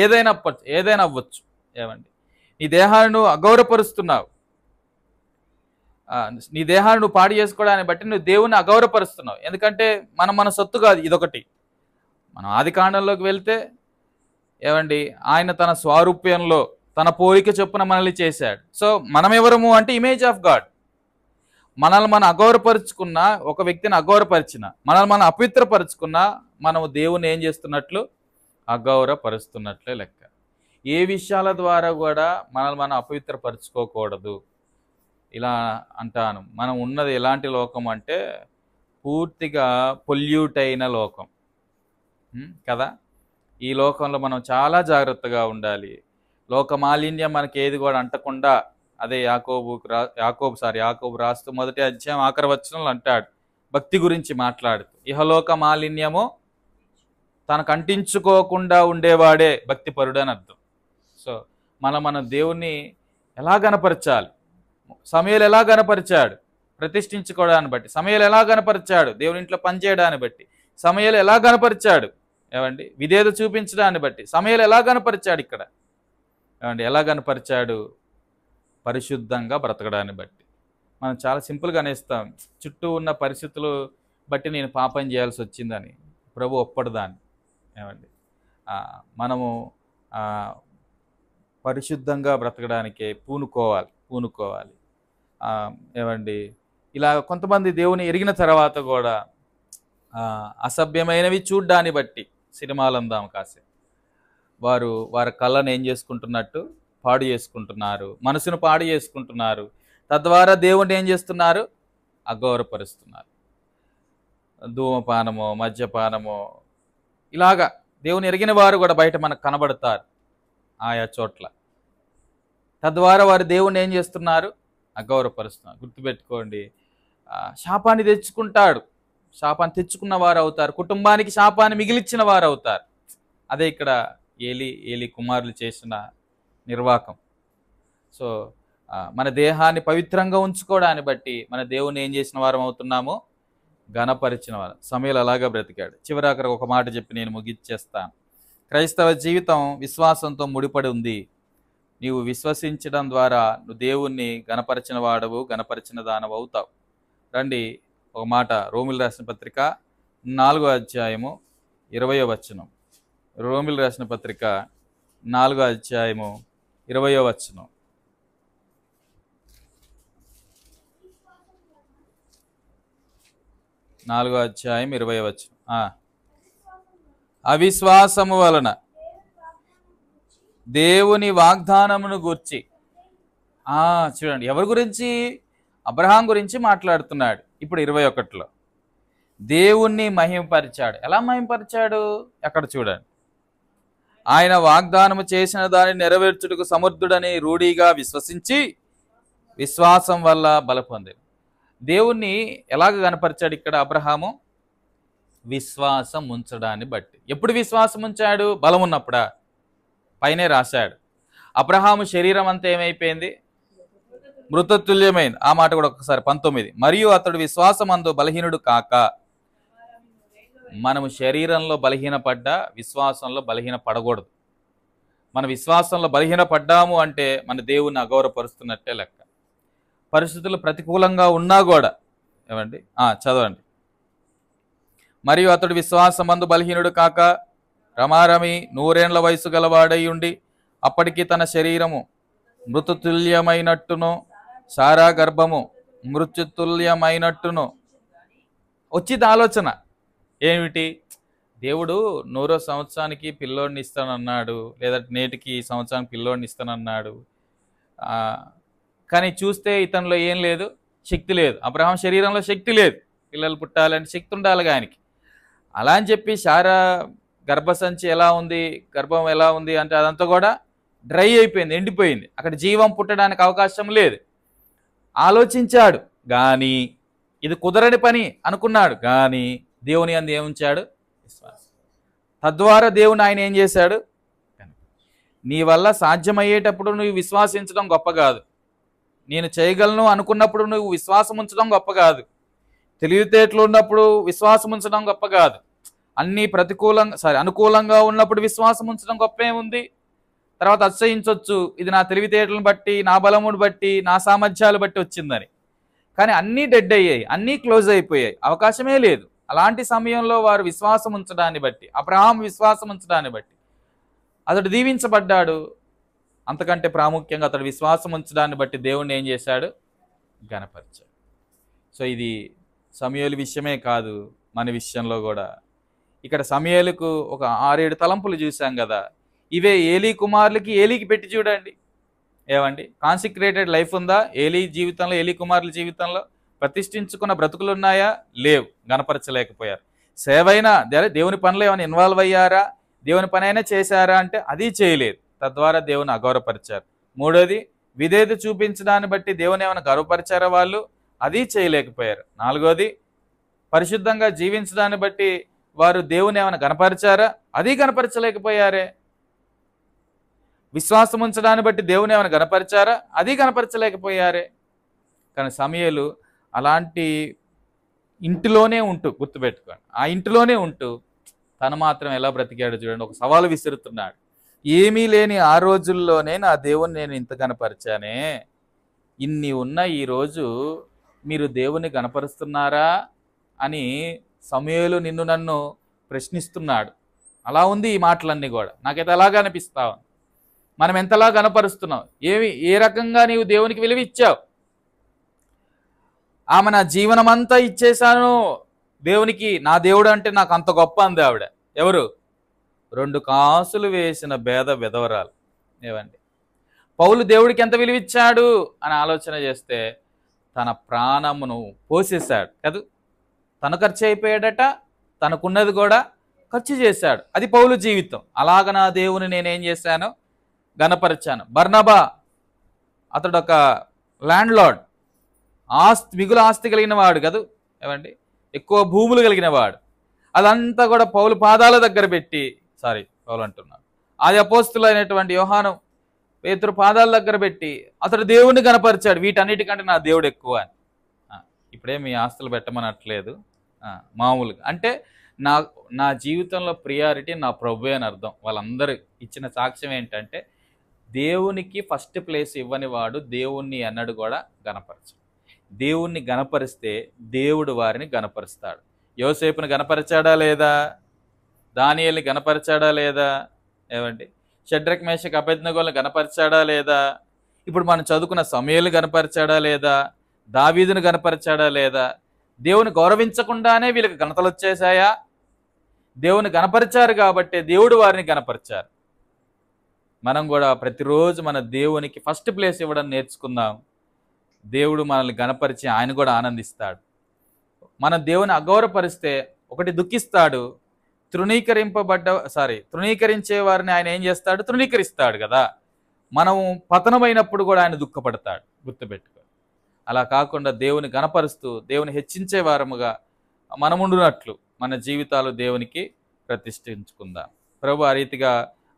ఏదైనా అవ్వచ్చు. ఏమండి, నీ దేహాన్ని నువ్వు అగౌరవపరుస్తున్నావు, నీ దేహాన్ని నువ్వు పాడు చేసుకోవడాన్ని బట్టి నువ్వు దేవుని అగౌరవపరుస్తున్నావు. ఎందుకంటే మన సొత్తు కాదు. ఇదొకటి. మనం ఆది కాండంలోకి వెళ్తే ఏమండి, ఆయన తన స్వారూప్యంలో తన పోలిక చొప్పున మనల్ని చేశాడు. సో మనం ఎవరము అంటే ఇమేజ్ ఆఫ్ గాడ్. మనల్ని మనం అగౌరవపరుచుకున్న, ఒక వ్యక్తిని అగౌరవపరిచిన, మనల్ని మనం అపవిత్రపరుచుకున్న, మనము దేవుని ఏం చేస్తున్నట్లు? అగౌరవపరుస్తున్నట్లే లెక్క. ఏ విషయాల ద్వారా కూడా మనల్ని మనం అపవిత్రపరుచుకోకూడదు. ఇలా అంటాను. మనం ఉన్నది ఎలాంటి లోకం అంటే పూర్తిగా పొల్యూట్ అయిన లోకం కదా. ఈ లోకంలో మనం చాలా జాగ్రత్తగా ఉండాలి. లోక మాలిన్యం మనకి ఏది కూడా అంటకుండా, అదే యాకోబు రాస్తూ 1వ అధ్యాయం ఆఖరి వచనంలో అంటాడు, భక్తి గురించి మాట్లాడుతూ, ఇహలోక మాలిన్యము తనకు అంటించుకోకుండా ఉండేవాడే భక్తిపరుడు అని అర్థం. సో మన దేవుణ్ణి ఎలా గణపరచాలి? సమయలు ఎలా గణపరిచాడు? ప్రతిష్ఠించుకోవడాన్ని బట్టి. సమయలు ఎలా గణపరిచాడు? దేవుని ఇంట్లో పనిచేయడాన్ని బట్టి. సమయలు ఎలా గణపరిచాడు? ఏమండి, విధేయత చూపించడాన్ని బట్టి. సమయలు ఎలా గణపరిచాడు? ఇక్కడ ఏమండి, ఎలా గణపరిచాడు? పరిశుద్ధంగా బ్రతకడాన్ని బట్టి. మనం చాలా సింపుల్గా అనేస్తాం, చుట్టూ ఉన్న పరిస్థితులు బట్టి నేను పాపం చేయాల్సి వచ్చిందని. ప్రభు ఒప్పడదాన్ని. ఏమండి, మనము పరిశుద్ధంగా బ్రతకడానికే పూనుకోవాలి. ఏమండి, ఇలా కొంతమంది దేవుని ఎరిగిన తర్వాత కూడా అసభ్యమైనవి చూడ్డాన్ని బట్టి సినిమాలు అందాం కాసే వారి కళ్ళను ఏం చేసుకుంటున్నట్టు? పాడు చేసుకుంటున్నారు, మనసును పాడు చేసుకుంటున్నారు. తద్వారా దేవుణ్ణి ఏం చేస్తున్నారు? అగౌరవపరుస్తున్నారు. ధూమపానమో, మద్యపానమో, ఇలాగా దేవుని ఎరిగిన వారు కూడా బయట మనకు కనబడతారు ఆయా చోట్ల. తద్వారా వారు దేవుణ్ణి ఏం చేస్తున్నారు? అగౌరవపరుస్తున్నారు. గుర్తుపెట్టుకోండి, శాపాన్ని తెచ్చుకుంటాడు. శాపాన్ని తెచ్చుకున్న వారు అవుతారు, కుటుంబానికి శాపాన్ని మిగిలిచ్చిన వారు అవుతారు. అదే ఇక్కడ ఏలి కుమారులు చేసిన నిర్వాకం. సో మన దేహాన్ని పవిత్రంగా ఉంచుకోవడాన్ని బట్టి మన దేవుని ఏం చేసిన వారం అవుతున్నాము? ఘనపరిచిన వారు. సమయంలో అలాగా బ్రతికాడు. చివరాఖరికి ఒక మాట చెప్పి నేను ముగిచ్చేస్తాను. క్రైస్తవ జీవితం విశ్వాసంతో ముడిపడి ఉంది. నీవు విశ్వసించడం ద్వారా నువ్వు దేవుణ్ణి గణపరిచిన వాడవు, గణపరిచిన దానవు అవుతావు. రండి ఒక మాట, రోమిలు రాసిన పత్రిక 4వ అధ్యాయము 20వ వచనం. రోమిలు రాసిన పత్రిక 4వ అధ్యాయము 20వ వచనం. నాలుగో అధ్యాయం 20వ వచనం. అవిశ్వాసము వలన దేవుని వాగ్దానమును గూర్చి. చూడండి, ఎవరి గురించి? అబ్రహాం గురించి మాట్లాడుతున్నాడు. ఇప్పుడు 21లో దేవుణ్ణి మహిమపరిచాడు. ఎలా మహిమపరిచాడు? ఎక్కడ చూడండి. ఆయన వాగ్దానము చేసిన దానిని నెరవేర్చుటకు సమర్థుడని రూఢిగా విశ్వసించి విశ్వాసం వల్ల బలపొందాడు. దేవుణ్ణి ఎలాగ కనపరిచాడు ఇక్కడ అబ్రహాము? విశ్వాసం ఉంచడాన్ని బట్టి. ఎప్పుడు విశ్వాసం ఉంచాడు? బలం ఉన్నప్పుడా? పైనే రాశాడు. అబ్రహాము శరీరం అంతా ఏమైపోయింది? మృతతుల్యమైంది. ఆ మాట కూడా ఒకసారి 19. మరియు అతడు విశ్వాసమందు బలహీనుడు కాక. మనము శరీరంలో బలహీనపడ్డా విశ్వాసంలో బలహీన పడకూడదు. మన విశ్వాసంలో బలహీనపడ్డాము అంటే మన దేవుణ్ణి అగౌరవపరుస్తున్నట్టే లెక్క. పరిస్థితులు ప్రతికూలంగా ఉన్నా కూడా ఏమండి చదవండి. మరియు అతడు విశ్వాసమందు బలహీనుడు కాక రమారమి 100 ఏండ్ల వయసు గలవాడై ఉండి అప్పటికి తన శరీరము మృతుతుల్యమైనట్టును సారా గర్భము మృత్యుతుల్యమైనట్టును. వచ్చింది ఆలోచన ఏమిటి? దేవుడు 100వ సంవత్సరానికి పిల్లోడిని ఇస్తానన్నాడు, లేదా నేటికి సంవత్సరానికి పిల్లోడిని ఇస్తానన్నాడు. కానీ చూస్తే ఇతనిలో ఏం లేదు, శక్తి లేదు. అబ్రహాం శరీరంలో శక్తి లేదు, పిల్లలు పుట్టాలంటే శక్తి ఉండాలి ఆయనకి. అలా అని చెప్పి శారా గర్భసంచి ఎలా ఉంది, గర్భం ఎలా ఉంది అంటే అదంతా కూడా డ్రై అయిపోయింది, ఎండిపోయింది. అక్కడ జీవం పుట్టడానికి అవకాశం లేదు. ఆలోచించాడు కానీ ఇది కుదరని పని అనుకున్నాడు, కానీ దేవుని అందు ఏముంచాడు? విశ్వాసం. తద్వారా దేవుని ఆయన ఏం చేశాడు? నీ వల్ల సాధ్యమయ్యేటప్పుడు నువ్వు విశ్వాసించడం గొప్ప కాదు, నేను చేయగలను అనుకున్నప్పుడు నువ్వు విశ్వాసం ఉంచడం గొప్ప కాదు, తెలివితేటలు ఉన్నప్పుడు విశ్వాసం ఉంచడం గొప్ప కాదు, అన్నీ అనుకూలంగా ఉన్నప్పుడు విశ్వాసం ఉంచడం గొప్ప ఏముంది? తర్వాత అతిశయించవచ్చు, ఇది నా తెలివితేటలను బట్టి, నా బలమును బట్టి, నా సామర్థ్యాలు బట్టి వచ్చిందని. కానీ అన్నీ డెడ్ అయ్యాయి, అన్నీ క్లోజ్ అయిపోయాయి, అవకాశమే లేదు. అలాంటి సమయంలో వారు విశ్వాసం ఉంచడాన్ని బట్టి, అబ్రహాం విశ్వాసం ఉంచడాన్ని బట్టి అతడు దీవించబడ్డాడు. అంతకంటే ప్రాముఖ్యంగా అతడు విశ్వాసం ఉంచడాన్ని బట్టి దేవుణ్ణి ఏం చేశాడు? ఘనపరిచాడు. సో ఇది సమూయేలు విషయమే కాదు, మన విషయంలో కూడా. ఇక్కడ సమూయేలుకు ఒక 6-7 తలంపులు చూసాం కదా, ఇవే ఏలీ కుమారులకి ఏలీకి పెట్టి చూడండి. ఏమండి, కాన్సిక్రేటెడ్ లైఫ్ ఉందా ఏలీ జీవితంలో? ఏలీ కుమారుల జీవితంలో ప్రతిష్ఠించుకున్న బ్రతుకులు ఉన్నాయా? లేవు, గణపరచలేకపోయారు. సేవైనా దేవుని పనులు ఏమైనా ఇన్వాల్వ్ అయ్యారా? దేవుని పని అయినా చేశారా అంటే అది చేయలేదు, తద్వారా దేవుని అగౌరవపరిచారు. మూడోది, విధేయత చూపించడాన్ని బట్టి దేవుని ఏమైనా గౌరవపరిచారా వాళ్ళు? అది చేయలేకపోయారు. నాలుగోది, పరిశుద్ధంగా జీవించడాన్ని బట్టి వారు దేవుని ఏమైనా గణపరిచారా? అది గణపరచలేకపోయారే. విశ్వాసం ఉంచడాన్ని బట్టి దేవుని ఏమైనా గణపరిచారా? అది గణపరచలేకపోయారే. కానీ సమూయేలు అలాంటి ఇంటిలోనే ఉంటూ, గుర్తుపెట్టుకోండి, ఆ ఇంటిలోనే ఉంటూ తను మాత్రం ఎలా బ్రతికాడు చూడండి. ఒక సవాలు విసురుతున్నాడు. ఏమీ లేని ఆ రోజుల్లోనే నా దేవుని నేను ఇంత గణపరిచానే, ఇన్ని ఉన్న ఈరోజు మీరు దేవుని గణపరుస్తున్నారా అని సమూయేలు నిన్ను నన్ను ప్రశ్నిస్తున్నాడు. అలా ఉంది ఈ మాటలన్నీ కూడా. నాకైతే అలాగా అనిపిస్తావు. మనం ఎంతలా గణపరుస్తున్నాం, ఏ రకంగా నీవు దేవునికి విలువ ఇచ్చావు? ఆమె నా జీవనం అంతా ఇచ్చేశాను దేవునికి, నా దేవుడు అంటే నాకు అంత గొప్ప అంది ఆవిడ. ఎవరు? 2 కాసులు వేసిన భేద విధవరాలు. ఏవండి, పౌలు దేవుడికి ఎంత విలువిచ్చాడు అని ఆలోచన చేస్తే తన ప్రాణమును పోసేశాడు కదా. తను ఖర్చు అయిపోయాడట, తనకున్నది కూడా ఖర్చు చేశాడు. అది పౌలు జీవితం. అలాగ నా దేవుని నేనేం చేశాను? గణపరిచాను. బర్నబా అతడు ఒక ల్యాండ్ లార్డ్, మిగులు ఆస్తి కలిగిన వాడు కదా. ఏమండి, ఎక్కువ భూములు కలిగిన వాడు. అదంతా కూడా పౌలు పాదాల దగ్గర పెట్టి, పౌలు అంటున్నాడు, ఆది అపోస్తులైనటువంటి యోహాను పేతురు పాదాల దగ్గర పెట్టి అతడు దేవుణ్ణి గణపరిచాడు. వీటన్నిటికంటే నా దేవుడు ఎక్కువ అని. ఇప్పుడే మీ ఆస్తులు పెట్టమనట్లేదు, మామూలుగా అంటే నా జీవితంలో ప్రియారిటీ నా ప్రభువే అని అర్థం. వాళ్ళందరూ ఇచ్చిన సాక్ష్యం ఏంటంటే దేవునికి ఫస్ట్ ప్లేస్ ఇవ్వని వాడు దేవుణ్ణి అన్నడు కూడా గణపరచు. దేవుణ్ణి గణపరిస్తే దేవుడు వారిని గణపరుస్తాడు. యోసేపుని గణపరిచాడా లేదా? దానియేలుని గణపరిచాడా లేదా? ఏమండి, షడ్రక్ మేషక్ అబేద్నెగోలను గణపరిచాడా లేదా? ఇప్పుడు మనం చదువుకున్న సమూయేలుని గణపరిచాడా లేదా? దావీదుని గణపరిచాడా లేదా? దేవుని గౌరవించకుండానే వీళ్ళకి ఘనతలు వచ్చేసాయా? దేవుని గణపరిచారు కాబట్టి దేవుడు వారిని గణపరిచారు. మనం కూడా ప్రతిరోజు మన దేవునికి ఫస్ట్ ప్లేస్ ఇవ్వడం నేర్చుకుందాం. దేవుడు మనల్ని గణపరిచి ఆయన కూడా ఆనందిస్తాడు. మన దేవుని అగౌరవపరిస్తే ఒకటి దుఃఖిస్తాడు, తృణీకరించే వారిని ఆయన ఏం చేస్తాడు? తృణీకరిస్తాడు కదా. మనం పతనమైనప్పుడు కూడా ఆయన దుఃఖపడతాడు, గుర్తుపెట్టుకో. అలా కాకుండా దేవుని గణపరుస్తూ దేవుని హెచ్చించే వారముగా మనముండునట్లు మన జీవితాలు దేవునికి ప్రతిష్ఠించుకుందాం. ప్రభు ఆ రీతిగా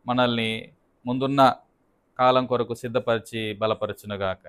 మనల్ని ముందున్న కాలం కొరకు సిద్ధపరిచి బలపరచునుగాక.